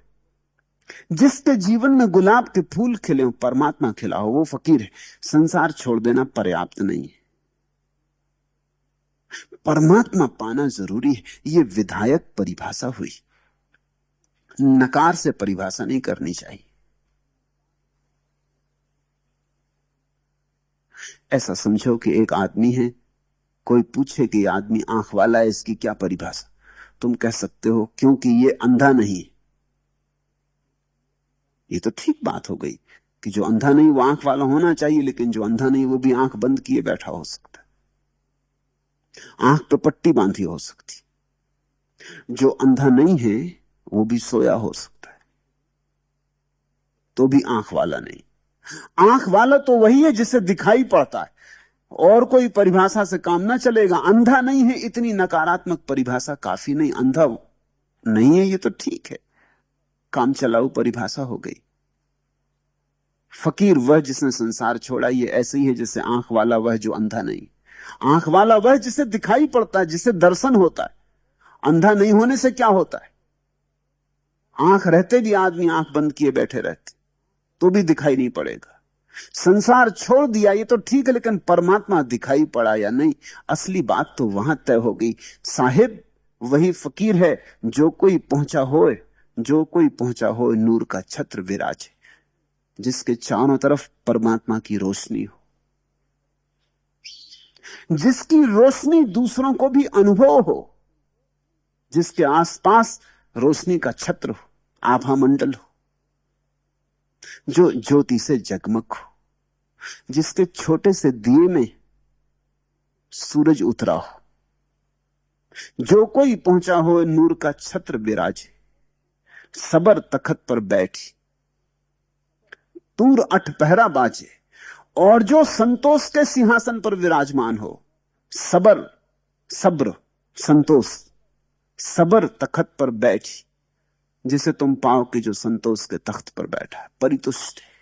जिसके जीवन में गुलाब के फूल खिले हो, परमात्मा खिला हो, वो फकीर है। संसार छोड़ देना पर्याप्त नहीं है, परमात्मा पाना जरूरी है। ये विधायक परिभाषा हुई, नकार से परिभाषा नहीं करनी चाहिए। ऐसा समझो कि एक आदमी है, कोई पूछे कि आदमी आंख वाला है, इसकी क्या परिभाषा? तुम कह सकते हो क्योंकि ये अंधा नहीं। ये तो ठीक बात हो गई कि जो अंधा नहीं वो आंख वाला होना चाहिए, लेकिन जो अंधा नहीं वो भी आंख बंद किए बैठा हो सकता है, आंख पे पट्टी बांधी हो सकती। जो अंधा नहीं है वो भी सोया हो सकता है, तो भी आंख वाला नहीं। आंख वाला तो वही है जिसे दिखाई पड़ता है, और कोई परिभाषा से काम ना चलेगा। अंधा नहीं है, इतनी नकारात्मक परिभाषा काफी नहीं। अंधा नहीं है ये तो ठीक है, काम चलाऊ परिभाषा हो गई। फकीर वह जिसने संसार छोड़ा, ये ऐसे ही है जैसे आंख वाला वह जो अंधा नहीं। आंख वाला वह जिसे दिखाई पड़ता है, जिसे दर्शन होता है। अंधा नहीं होने से क्या होता है? आंख रहते भी आदमी आंख बंद किए बैठे रहते तो भी दिखाई नहीं पड़ेगा। संसार छोड़ दिया ये तो ठीक है, लेकिन परमात्मा दिखाई पड़ा या नहीं, असली बात तो वहां तय हो गई। साहिब वही फकीर है जो कोई पहुंचा होए, जो कोई पहुंचा होए नूर का छत्र विराजे, जिसके चारों तरफ परमात्मा की रोशनी हो, जिसकी रोशनी दूसरों को भी अनुभव हो, जिसके आसपास रोशनी का छत्र हो, आभा मंडल हो, जो ज्योति से जगमग हो, जिसके छोटे से दिए में सूरज उतरा हो। जो कोई पहुंचा हो नूर का छत्र विराजे, सबर तखत पर बैठी तूर अठ पहरा बाजे, और जो संतोष के सिंहासन पर विराजमान हो। सबर, सब्र, संतोष, सबर तखत पर बैठी जिसे तुम पाओ कि जो संतोष के तख्त पर बैठा है, परितुष्ट है,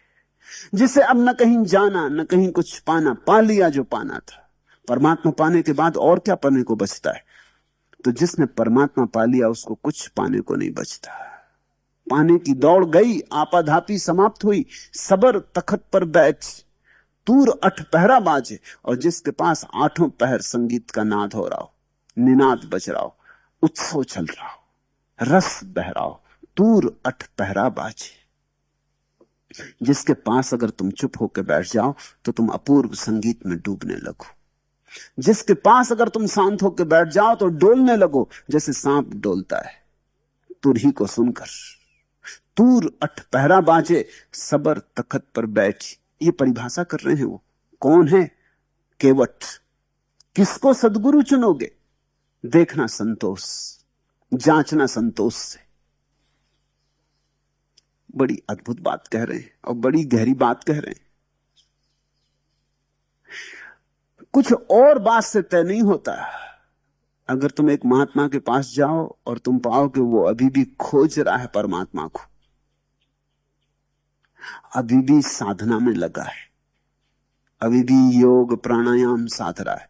जिसे अब न कहीं जाना न कहीं कुछ पाना, पा लिया जो पाना था। परमात्मा पाने के बाद और क्या पाने को बचता है? तो जिसने परमात्मा पा लिया उसको कुछ पाने को नहीं बचता। पाने की दौड़ गई, आपाधापी समाप्त हुई। सबर तखत पर बैठ, तूर अठ पहरा बाजे, और जिसके पास आठों पहर संगीत का नाद हो रहा हो, निनाद बज रहा हो, उत्सव चल रहा हो, रस बह रहा हो, तूर अठ पहरा बाजे, जिसके पास अगर तुम चुप होकर बैठ जाओ तो तुम अपूर्व संगीत में डूबने लगो। जिसके पास अगर तुम शांत होकर बैठ जाओ तो डोलने लगो जैसे सांप डोलता है तुरही को सुनकर। तूर अठ पहरा बाजे, सबर तखत पर बैठ, ये परिभाषा कर रहे हैं वो। कौन है केवट? किसको सदगुरु चुनोगे? देखना संतोष, जांचना संतोष से। बड़ी अद्भुत बात कह रहे हैं और बड़ी गहरी बात कह रहे हैं। कुछ और बात से तय नहीं होता। अगर तुम एक महात्मा के पास जाओ और तुम पाओ कि वो अभी भी खोज रहा है परमात्मा को, अभी भी साधना में लगा है, अभी भी योग प्राणायाम साध रहा है,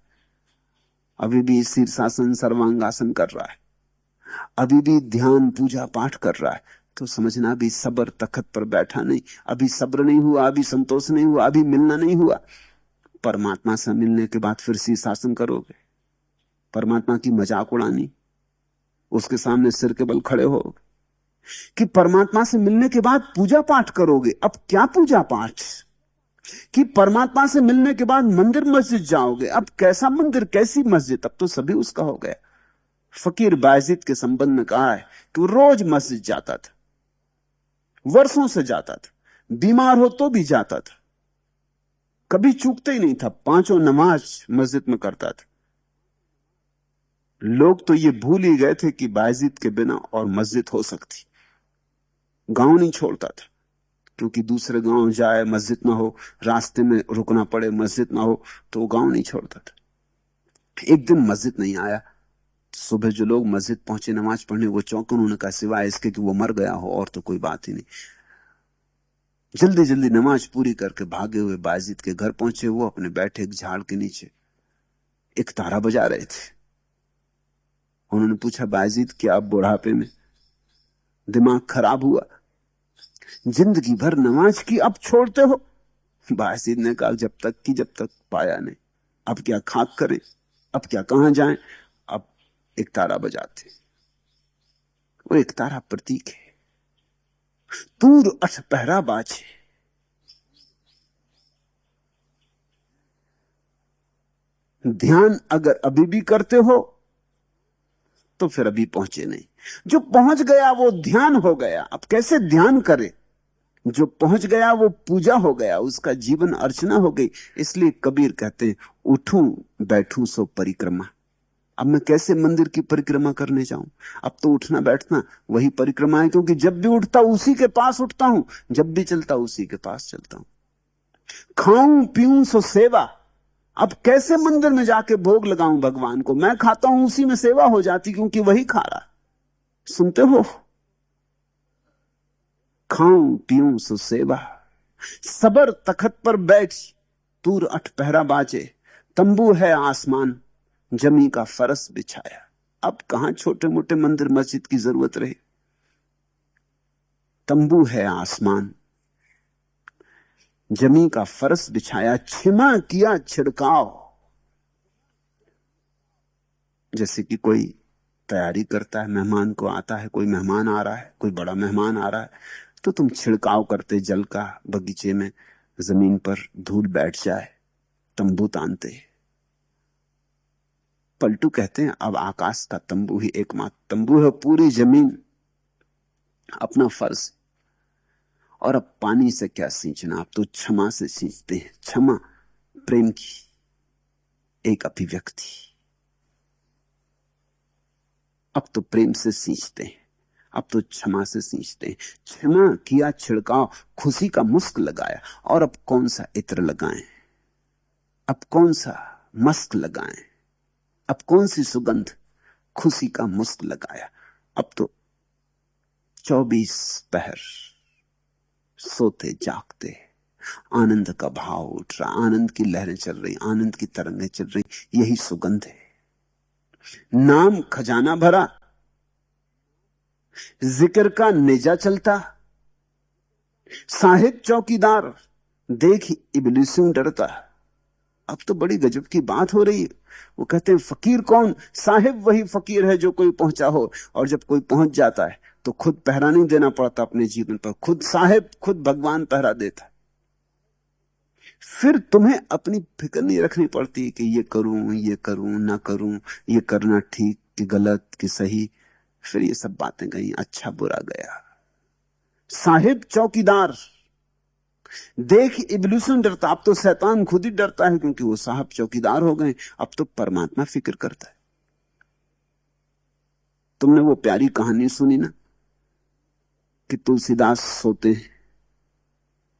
अभी भी शीर्षासन सर्वांगासन कर रहा है, अभी भी ध्यान पूजा पाठ कर रहा है, तो समझना अभी सब्र तखत पर बैठा नहीं, अभी सब्र नहीं हुआ, अभी संतोष नहीं हुआ, अभी मिलना नहीं हुआ। परमात्मा से मिलने के बाद फिर शीर्षासन करोगे, परमात्मा की मजाक उड़ानी, उसके सामने सिर के बल खड़े हो कि परमात्मा से मिलने के बाद पूजा पाठ करोगे। अब क्या पूजा पाठ कि परमात्मा से मिलने के बाद मंदिर मस्जिद जाओगे। अब कैसा मंदिर, कैसी मस्जिद? अब तो सभी उसका हो गया। फकीर बायजीद के संबंध में कहा है कि वो रोज मस्जिद जाता था, वर्षों से जाता था, बीमार हो तो भी जाता था, कभी चूकते ही नहीं था, पांचों नमाज मस्जिद में करता था। लोग तो ये भूल ही गए थे कि बायजीद के बिना और मस्जिद हो सकती। गांव नहीं छोड़ता था, क्योंकि दूसरे गांव जाए मस्जिद ना हो, रास्ते में रुकना पड़े मस्जिद ना हो, तो वो गांव नहीं छोड़ता था। एक दिन मस्जिद नहीं आया, सुबह जो लोग मस्जिद पहुंचे नमाज पढ़ने, वो चौंके। उन्होंने कहा सिवाय इसके कि वो मर गया हो और तो कोई बात ही नहीं। जल्दी जल्दी नमाज पूरी करके भागे हुए बायजीद के घर पहुंचे। वो अपने बैठे एक झाड़ के नीचे एक तारा बजा रहे थे। उन्होंने पूछा, बायजीद क्या आप बुढ़ापे में दिमाग खराब हुआ, जिंदगी भर नमाज की अब छोड़ते हो? बायजीद ने कहा, जब तक पाया नहीं, अब क्या खाक करें, अब क्या कहां जाएं, अब एक तारा बजाते। वो एक तारा प्रतीक है। तूर अठ पहरा बाजे, ध्यान अगर अभी भी करते हो तो फिर अभी पहुंचे नहीं। जो पहुंच गया वो ध्यान हो गया। अब कैसे ध्यान करे? जो पहुंच गया वो पूजा हो गया, उसका जीवन अर्चना हो गई। इसलिए कबीर कहते हैं, उठूं बैठूं सो परिक्रमा। अब मैं कैसे मंदिर की परिक्रमा करने जाऊं? अब तो उठना बैठना वही परिक्रमा है, क्योंकि जब भी उठता उसी के पास उठता हूं, जब भी चलता उसी के पास चलता हूं। खाऊं पीऊं सो सेवा। अब कैसे मंदिर में जाके भोग लगाऊं भगवान को? मैं खाता हूं उसी में सेवा हो जाती, क्योंकि वही खा रहा। सुनते हो? खाऊं पीऊं सो सेवा, सबर तखत पर बैठ, तूर अठ पहरा बाजे, तंबू है आसमान, जमी का फरस बिछाया। अब कहां छोटे मोटे मंदिर मस्जिद की जरूरत रही। तंबू है आसमान, जमी का फरस बिछाया, छिमा किया छिड़काव। जैसे कि कोई तैयारी करता है, मेहमान को आता है, कोई मेहमान आ रहा है, कोई बड़ा मेहमान आ रहा है, तो तुम छिड़काव करते जल का बगीचे में, जमीन पर धूल बैठ जाए, तंबू तानते। पलटू कहते हैं, अब आकाश का तंबू ही एकमात्र तंबू है, पूरी जमीन अपना फर्ज। और अब पानी से क्या सींचना, अब तो क्षमा से सींचते हैं। क्षमा प्रेम की एक अभिव्यक्ति। अब तो प्रेम से सींचते हैं, अब तो क्षमा से सींचते हैं। क्षमा किया छिड़काव, खुशी का मुस्क लगाया। और अब कौन सा इत्र लगाएं, अब कौन सा मस्क लगाएं, अब कौन सी सुगंध? खुशी का मुस्क लगाया। अब तो 24 पहर सोते जागते आनंद का भाव उठ रहा, आनंद की लहरें चल रही, आनंद की तरंगें चल रही, यही सुगंध है। नाम खजाना भरा, जिक्र का नेजा चलता, साहिब चौकीदार, देख इब्लिसों डरता। अब तो बड़ी गजब की बात हो रही है। वो कहते हैं फकीर कौन? साहिब वही फकीर है जो कोई पहुंचा हो, और जब कोई पहुंच जाता है तो खुद पहरा नहीं देना पड़ता अपने जीवन पर, खुद साहिब, खुद भगवान पहरा देता है। फिर तुम्हें अपनी फिक्र नहीं रखनी पड़ती कि ये करूं ना करूं, ये करना ठीक कि गलत कि सही। फिर ये सब बातें गई, अच्छा बुरा गया। साहिब चौकीदार, देख इब्लिसों डरता। अब तो शैतान खुद ही डरता है, क्योंकि वो साहब चौकीदार हो गए। अब तो परमात्मा फिक्र करता है। तुमने वो प्यारी कहानी सुनी ना कि तुलसीदास सोते हैं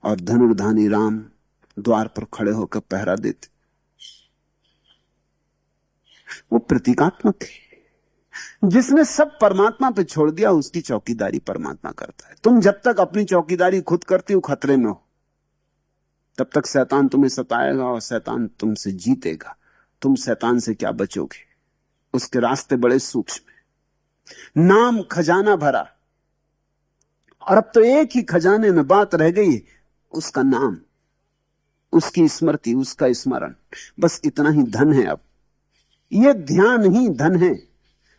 और धनुर्धानी राम द्वार पर खड़े होकर पहरा देते। वो प्रतीकात्मक है। जिसने सब परमात्मा पे छोड़ दिया, उसकी चौकीदारी परमात्मा करता है। तुम जब तक अपनी चौकीदारी खुद करती हो खतरे में हो, तब तक शैतान तुम्हें सताएगा और शैतान तुमसे जीतेगा। तुम शैतान से क्या बचोगे? उसके रास्ते बड़े सूक्ष्म हैं। नाम खजाना भरा, और अब तो एक ही खजाने में बात रह गई, उसका नाम, उसकी स्मृति, उसका स्मरण। बस इतना ही धन है। अब यह ध्यान ही धन है।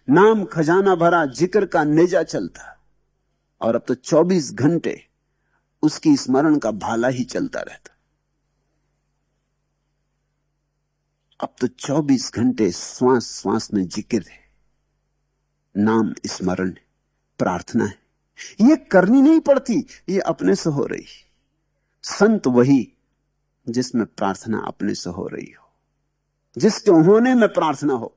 नाम खजाना भरा, जिक्र का नेजा चलता, और अब तो 24 घंटे उसकी स्मरण का भाला ही चलता रहता। अब तो 24 घंटे श्वास श्वास में जिक्र है, नाम स्मरण है, प्रार्थना है। ये करनी नहीं पड़ती, ये अपने से हो रही। संत वही जिसमें प्रार्थना अपने से हो रही हो, जिसके होने में प्रार्थना हो,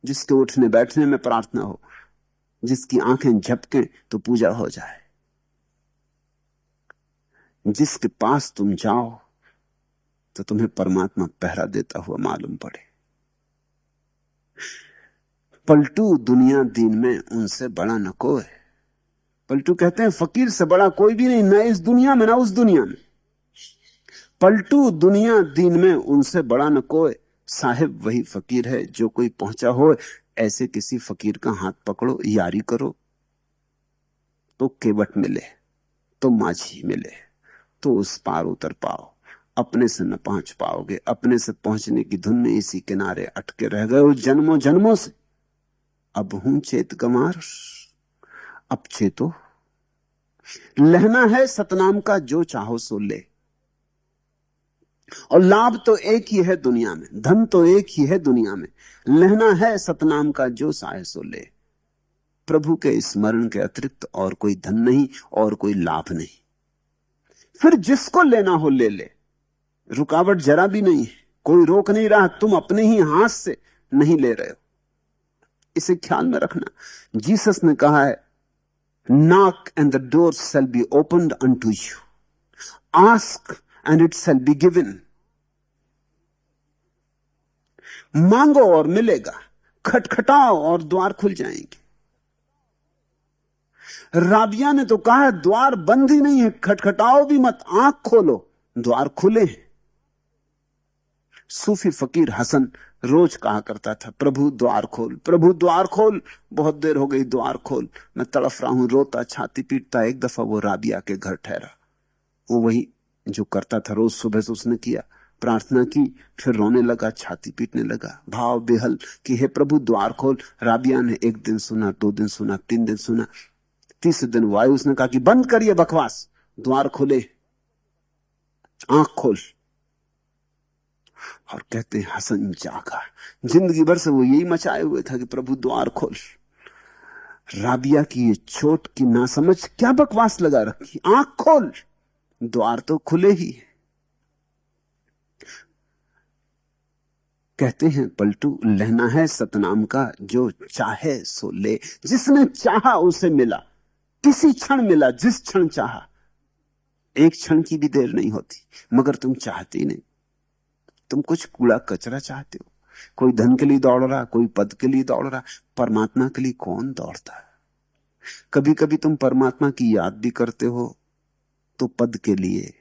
जिसके उठने बैठने में प्रार्थना हो, जिसकी आंखें झपकें तो पूजा हो जाए, जिसके पास तुम जाओ तो तुम्हें परमात्मा पहरा देता हुआ मालूम पड़े। पलटू दुनिया दीन में उनसे बड़ा न कोई। पलटू कहते हैं फकीर से बड़ा कोई भी नहीं, ना इस दुनिया में ना उस दुनिया में। पलटू दुनिया दीन में उनसे बड़ा न कोई, साहिब वही फकीर है जो कोई पहुंचा हो। ऐसे किसी फकीर का हाथ पकड़ो, यारी करो, तो केवट मिले, तो माझी मिले, तो उस पार उतर पाओ। अपने से न पहुंच पाओगे। अपने से पहुंचने की धुन में इसी किनारे अटके रह गए हो जन्मों जन्मों से। अब हूं चेत कमार, अब चेतो। लहना है सतनाम का, जो चाहो सो ले। और लाभ तो एक ही है दुनिया में, धन तो एक ही है दुनिया में। लहना है सतनाम का, जो चाहे सो ले। प्रभु के स्मरण के अतिरिक्त और कोई धन नहीं, और कोई लाभ नहीं। फिर जिसको लेना हो ले ले, रुकावट जरा भी नहीं है, कोई रोक नहीं रहा। तुम अपने ही हाथ से नहीं ले रहे हो, इसे ख्याल में रखना। जीसस ने कहा है, knock and the door shall be opened unto you, ask and it shall be given। मांगो और मिलेगा, खटखटाओ और द्वार खुल जाएंगे। राबिया ने तो कहा है द्वार बंद ही नहीं है, खटखटाओ भी मत, आंख खोलो, द्वार खुले हैं। सूफी फकीर हसन रोज कहा करता था, प्रभु द्वार खोल, प्रभु द्वार खोल। बहुत देर हो गई, द्वार खोल, मैं तड़फ रहा हूं, रोता छाती पीटता। एक दफा वो राबिया के घर ठहरा। वो वही जो करता था रोज सुबह से उसने किया, प्रार्थना की, फिर रोने लगा, छाती पीटने लगा, भाव बेहल कि हे प्रभु द्वार खोल। राबिया ने 1 दिन सुना, 2 दिन सुना, 3 दिन सुना। तीसरे दिन वायु उसने कहा कि बंद करिए बकवास, द्वार खोले, आंख खोल। और कहते हैं हसन जागा। जिंदगी भर से वो यही मचाए हुए था कि प्रभु द्वार खोल। राबिया की ये छोट की नासमझ क्या बकवास लगा रखी, आंख खोल, द्वार तो खुले ही। कहते हैं पलटू, लहना है सतनाम का, जो चाहे सो ले। जिसने चाहा उसे मिला, किसी क्षण मिला, जिस क्षण चाहा। एक क्षण की भी देर नहीं होती, मगर तुम चाहते ही नहीं। तुम कुछ कूड़ा कचरा चाहते हो। कोई धन के लिए दौड़ रहा, कोई पद के लिए दौड़ रहा, परमात्मा के लिए कौन दौड़ता है? कभी कभी तुम परमात्मा की याद भी करते हो तो पद के लिए।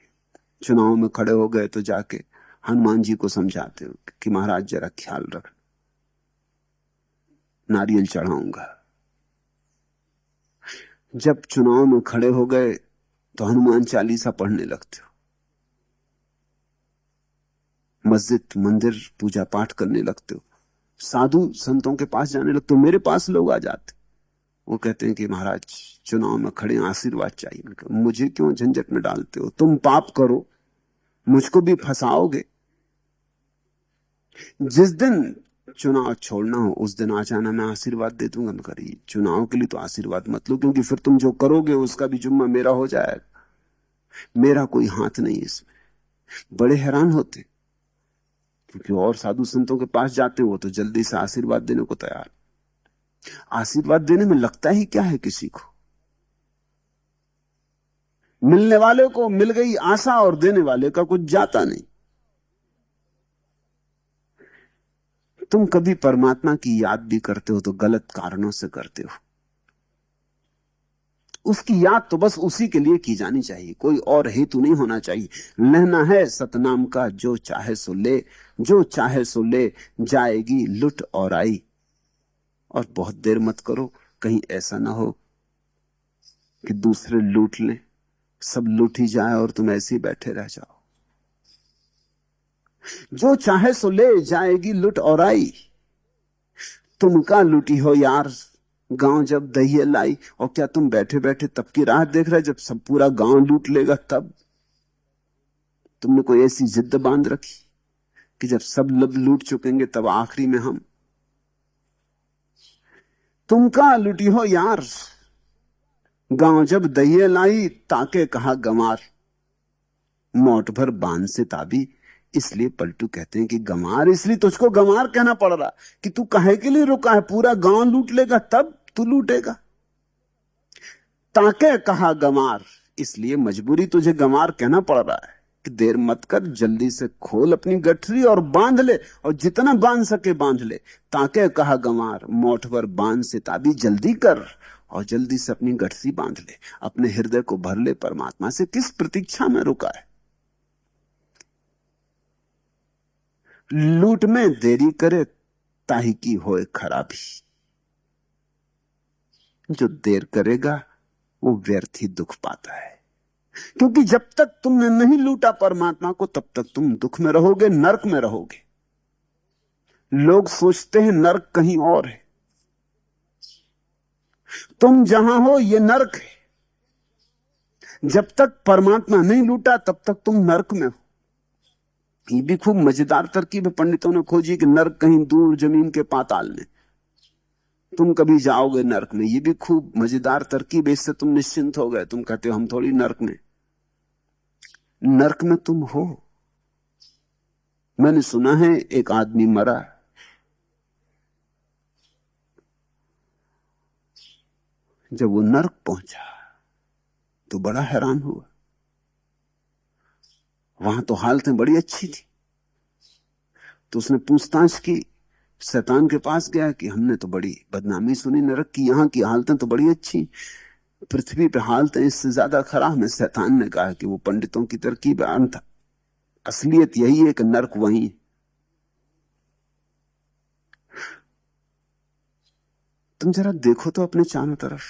चुनाव में खड़े हो गए तो जाके हनुमान जी को समझाते हो कि महाराज जरा ख्याल रख, नारियल चढ़ाऊंगा। जब चुनाव में खड़े हो गए तो हनुमान चालीसा पढ़ने लगते हो, मस्जिद मंदिर पूजा पाठ करने लगते हो, साधु संतों के पास जाने लगते हो। मेरे पास लोग आ जाते, वो कहते हैं कि महाराज चुनाव में खड़े आशीर्वाद चाहिए। मुझे क्यों झंझट में डालते हो, तुम पाप करो मुझको भी फंसाओगे। जिस दिन चुनाव छोड़ना हो उस दिन आ जाना, मैं आशीर्वाद दे दूंगा। मैं करिए चुनाव के लिए तो आशीर्वाद मत लो, क्योंकि फिर तुम जो करोगे उसका भी जुम्मा मेरा हो जाएगा, मेरा कोई हाथ नहीं इसमें। बड़े हैरान होते, क्योंकि और साधु संतों के पास जाते हो तो जल्दी से आशीर्वाद देने को तैयार। आशीर्वाद देने में लगता ही क्या है किसी को, मिलने वाले को मिल गई आशा और देने वाले का कुछ जाता नहीं। तुम कभी परमात्मा की याद भी करते हो तो गलत कारणों से करते हो। उसकी याद तो बस उसी के लिए की जानी चाहिए, कोई और हेतु नहीं होना चाहिए। लेना है सतनाम का जो चाहे सो ले, जो चाहे सो ले, जाएगी लुट और आई। और बहुत देर मत करो, कहीं ऐसा ना हो कि दूसरे लूट लें, सब लूट ही जाए और तुम ऐसे ही बैठे रह जाओ। जो चाहे सो ले, जाएगी लुट और आई। तुम का लुटी हो यार गांव जब दहिए लाई। और क्या तुम बैठे बैठे तब की राह देख रहे, जब सब पूरा गांव लूट लेगा तब? तुमने कोई ऐसी जिद बांध रखी कि जब सब लब लूट चुकेंगे तब आखिरी में हम? तुम का लुटी हो यार गांव जब दहिए लाई, ताके कहा गंवार, मोट भर बांध से ताबी। इसलिए पलटू कहते हैं कि गंवार, इसलिए तुझको गंवार कहना पड़ रहा कि तू काहे के लिए रुका है, पूरा गांव लूट लेगा तब तू लूटेगा। ताके कहा गंवार, इसलिए मजबूरी तुझे गंवार कहना पड़ रहा है कि देर मत कर, जल्दी से खोल अपनी गठरी और बांध ले, और जितना बांध सके बांध ले। ताके कहा गंवार, मोठ भर बांध से ताबी, जल्दी कर और जल्दी से अपनी गठरी बांध ले, अपने हृदय को भर ले परमात्मा से। किस प्रतीक्षा में रुका है? लूट में देरी करे ताही की होए खराबी। जो देर करेगा वो व्यर्थ ही दुख पाता है, क्योंकि जब तक तुमने नहीं लूटा परमात्मा को तब तक तुम दुख में रहोगे, नरक में रहोगे। लोग सोचते हैं नरक कहीं और है, तुम जहां हो ये नरक है। जब तक परमात्मा नहीं लूटा तब तक तुम नरक में हो। ये भी खूब मजेदार तरकीब पंडितों ने खोजी कि नरक कहीं दूर जमीन के पाताल में, तुम कभी जाओगे नरक में। ये भी खूब मजेदार तरकीब, इससे तुम निश्चिंत हो गए। तुम कहते हो हम थोड़ी नरक में। नरक में तुम हो। मैंने सुना है एक आदमी मरा, जब वो नरक पहुंचा तो बड़ा हैरान हुआ। वहां तो हालतें बड़ी अच्छी थी, तो उसने पूछताछ की, शैतान के पास गया कि हमने तो बड़ी बदनामी सुनी नरक की, यहां की हालतें तो बड़ी अच्छी, पृथ्वी पे हालतें इससे ज्यादा खराब है। शैतान ने कहा कि वो पंडितों की तरकीब है, अंत असलियत यही है कि नरक वही है। तुम जरा देखो तो अपने चारों तरफ,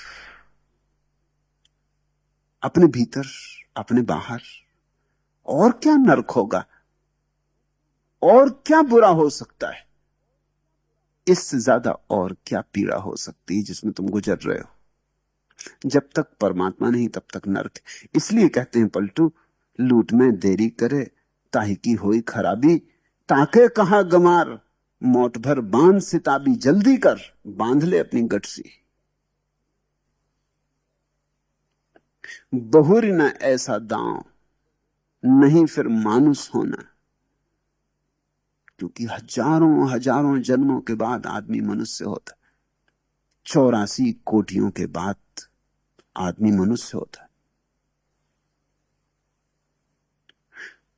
अपने भीतर, अपने बाहर, और क्या नरक होगा, और क्या बुरा हो सकता है, इससे ज्यादा और क्या पीड़ा हो सकती है जिसमें तुम गुजर रहे हो। जब तक परमात्मा नहीं तब तक नरक। इसलिए कहते हैं पलटू, लूट में देरी करे ताही की होई खराबी, ताके कहा गमार, मोट भर बांध सिताबी, जल्दी कर बांध ले अपनी गठसी। बहुरी न ऐसा दांव, नहीं फिर मानुस होना। क्योंकि हजारों हजारों जन्मों के बाद आदमी मनुष्य होता, 84 कोटियों के बाद आदमी मनुष्य होता है।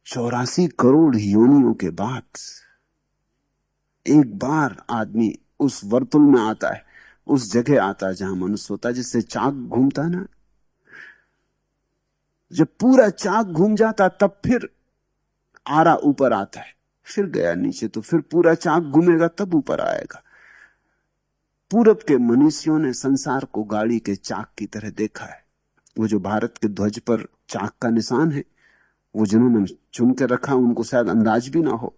84 करोड़ योनियों के बाद एक बार आदमी उस वर्तुल में आता है, उस जगह आता है जहां मनुष्य होता है। जिससे चाक घूमता है ना, जब पूरा चाक घूम जाता तब फिर आरा ऊपर आता है, फिर गया नीचे, तो फिर पूरा चाक घूमेगा तब ऊपर आएगा। पूरब के मनुष्यों ने संसार को गाड़ी के चाक की तरह देखा है। वो जो भारत के ध्वज पर चाक का निशान है, वो जिन्होंने चुन के रखा उनको शायद अंदाज भी ना हो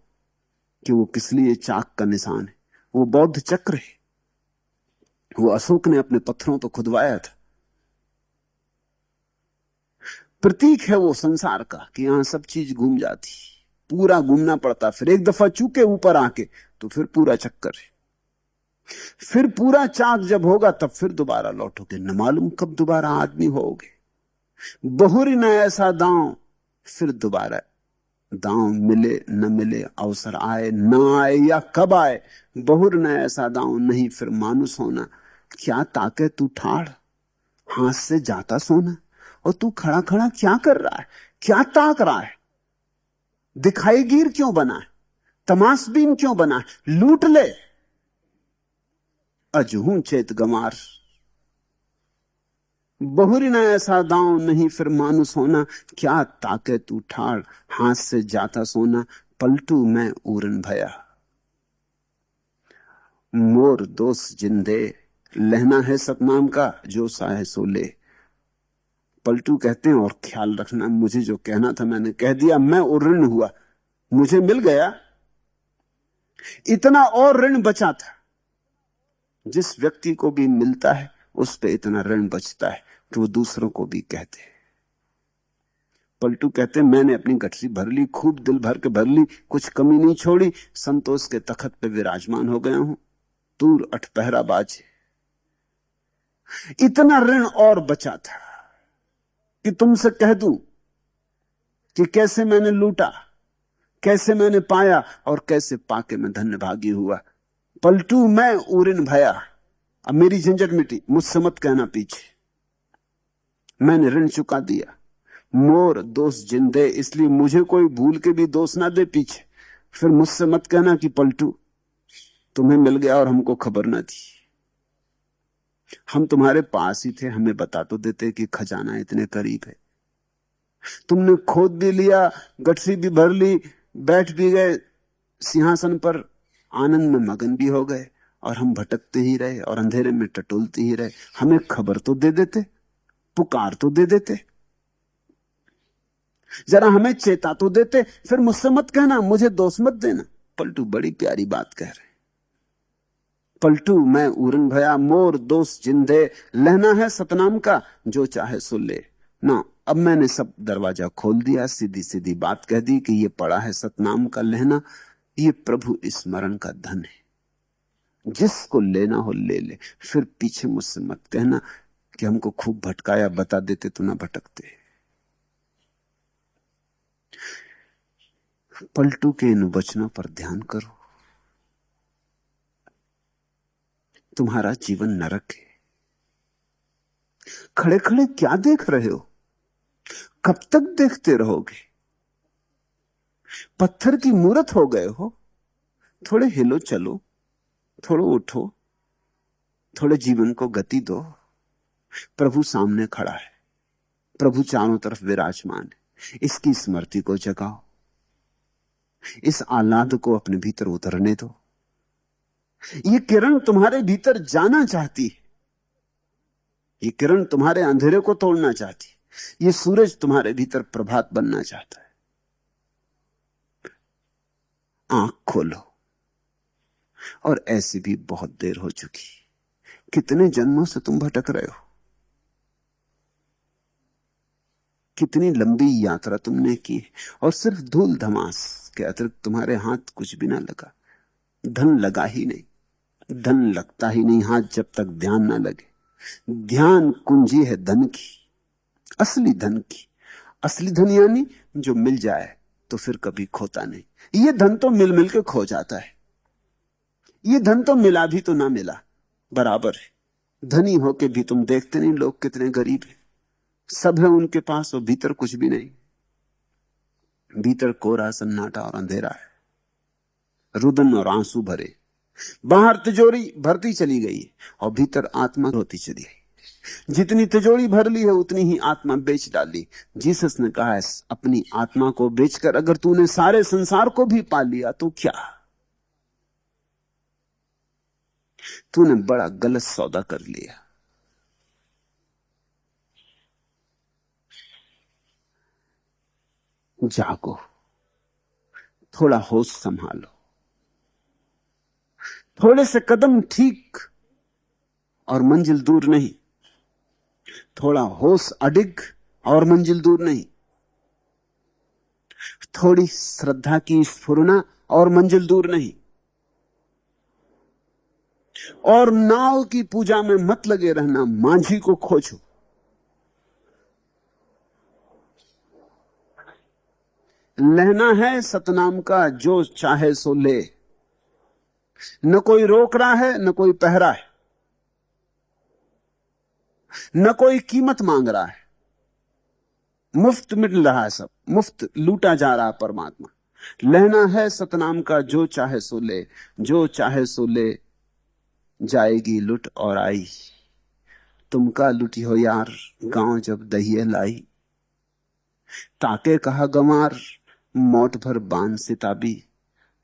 कि वो किस लिए चाक का निशान है। वो बौद्ध चक्र है, वो अशोक ने अपने पत्थरों पर खुदवाया था। प्रतीक है वो संसार का कि यहां सब चीज घूम जाती, पूरा घूमना पड़ता, फिर एक दफा चूके ऊपर आके तो फिर पूरा चक्कर है। फिर पूरा चाक जब होगा तब फिर दोबारा लौटोगे, न मालूम कब दोबारा आदमी होगे। बहुरी न ऐसा दांव, फिर दोबारा दांव मिले न मिले, अवसर आए न आए या कब आए। बहुर न ऐसा दांव, नहीं फिर मानुस होना। क्या ताके तू ठाड़, हाथ से जाता सोना। और तू खड़ा खड़ा क्या कर रहा है, क्या ताक रहा है, दिखाई गिर क्यों बना है, तमाशबीन क्यों बना है। लूट ले अजहू चेत गमार। बहुरी न ऐसा दांव, नहीं फिर मानुस होना। क्या ताके तू ठाड़, हाथ से जाता सोना। पलटू मैं उरन भया, मोर दोस्त जिंदे। लहना है सतनाम का, जो सा है सो ले। पलटू कहते हैं, और ख्याल रखना, मुझे जो कहना था मैंने कह दिया, मैं उऋण हुआ, मुझे मिल गया। इतना और ऋण बचा था। जिस व्यक्ति को भी मिलता है उस पे इतना ऋण बचता है कि वो दूसरों को भी कहते हैं। पलटू कहते हैं, मैंने अपनी गठरी भर ली, खूब दिल भर के भर ली, कुछ कमी नहीं छोड़ी। संतोष के तखत पे विराजमान हो गया हूं, तूर अठपहरा बाजे। इतना ऋण और बचा था कि तुमसे कह दूं कि कैसे मैंने लूटा, कैसे मैंने पाया, और कैसे पाके मैं धन्यभागी हुआ। पलटू मैं उरिन भया, अब मेरी झंझट मिटी, मुझसे मत कहना पीछे, मैंने ऋण चुका दिया। मोर दोस्त जिंदे, इसलिए मुझे कोई भूल के भी दोष ना दे पीछे। फिर मुझसे मत कहना कि पलटू तुम्हें मिल गया और हमको खबर ना थी। हम तुम्हारे पास ही थे, हमें बता तो देते कि खजाना इतने करीब है। तुमने खोद भी लिया, गठरी भी भर ली, बैठ भी गए सिंहासन पर, आनंद में मगन भी हो गए, और हम भटकते ही रहे और अंधेरे में टटोलते ही रहे। हमें खबर तो दे देते, पुकार तो दे देते, जरा हमें चेता तो देते। फिर मुझसे मत कहना, मुझे दोष मत देना। पलटू बड़ी प्यारी बात कह रहे। पलटू मैं उरन भया, मोर दोस्त जिंदे। लहना है सतनाम का, जो चाहे सो ले ना। अब मैंने सब दरवाजा खोल दिया, सीधी सीधी बात कह दी कि ये पड़ा है सतनाम का लहना, ये प्रभु स्मरण का धन है, जिसको लेना हो ले ले। फिर पीछे मुझसे मत कहना कि हमको खूब भटकाया, बता देते तो ना भटकते। पलटू के इन वचनों पर ध्यान करो। तुम्हारा जीवन नरक है। खड़े खड़े क्या देख रहे हो, कब तक देखते रहोगे। पत्थर की मूरत हो गए हो। थोड़े हिलो चलो, थोड़ा उठो, थोड़े जीवन को गति दो। प्रभु सामने खड़ा है, प्रभु चारों तरफ विराजमान है। इसकी स्मृति को जगाओ, इस आह्लाद को अपने भीतर उतरने दो। ये किरण तुम्हारे भीतर जाना चाहती है, ये किरण तुम्हारे अंधेरे को तोड़ना चाहती है, ये सूरज तुम्हारे भीतर प्रभात बनना चाहता है। आंख खोलो। और ऐसी भी बहुत देर हो चुकी, कितने जन्मों से तुम भटक रहे हो, कितनी लंबी यात्रा तुमने की, और सिर्फ धूल धमास के अतिरिक्त तुम्हारे हाथ कुछ भी ना लगा। धन लगा ही नहीं, धन लगता ही नहीं हाथ जब तक ध्यान ना लगे। ध्यान कुंजी है धन की, असली धन की। असली धन यानी जो मिल जाए तो फिर कभी खोता नहीं। ये धन तो मिल मिल के खो जाता है, ये धन तो मिला भी तो ना मिला बराबर है। धनी होके भी तुम देखते नहीं लोग कितने गरीब हैं, सब है उनके पास और भीतर कुछ भी नहीं। भीतर कोरा सन्नाटा और अंधेरा है, रुदन और आंसू भरे। बाहर तिजोरी भरती चली गई और भीतर आत्मा होती चली गई। जितनी तिजोरी भर ली है उतनी ही आत्मा बेच डाली। जीसस ने कहा है, अपनी आत्मा को बेचकर अगर तूने सारे संसार को भी पा लिया तो क्या, तूने बड़ा गलत सौदा कर लिया। जागो, थोड़ा होश संभालो, थोड़े से कदम ठीक और मंजिल दूर नहीं, थोड़ा होश अडिग और मंजिल दूर नहीं, थोड़ी श्रद्धा की स्फुरना और मंजिल दूर नहीं। और नाव की पूजा में मत लगे रहना, मांझी को खोजो। लेना है सतनाम का जो चाहे सो ले, न कोई रोक रहा है न कोई पहरा है, न कोई कीमत मांग रहा है, मुफ्त मिल रहा है, सब मुफ्त लूटा जा रहा है परमात्मा। लेना है सतनाम का जो चाहे सो ले, जो चाहे सो ले, जाएगी लुट और आई। तुमका लुटी हो यार गांव जब दहिए लाई, ताके कहा गंवार मौत भर बांध सिताबी,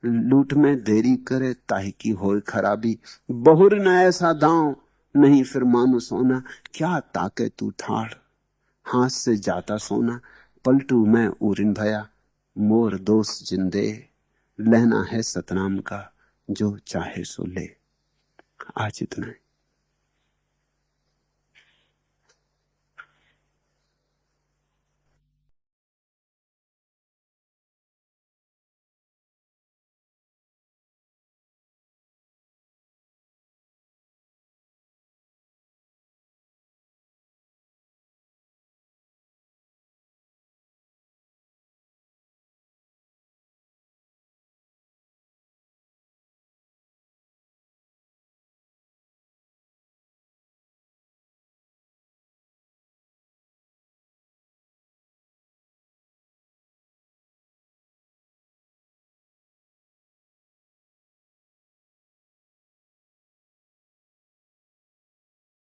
लूट में देरी करे ताही की होए खराबी। बहुर न ऐसा दांव नहीं फिर मानो सोना, क्या ताके तू ठाड़ हाथ से जाता सोना। पलटू मैं ऊरिन भया मोर दोस्त जिंदे, लेना है सतनाम का जो चाहे सो ले। आज इतना है।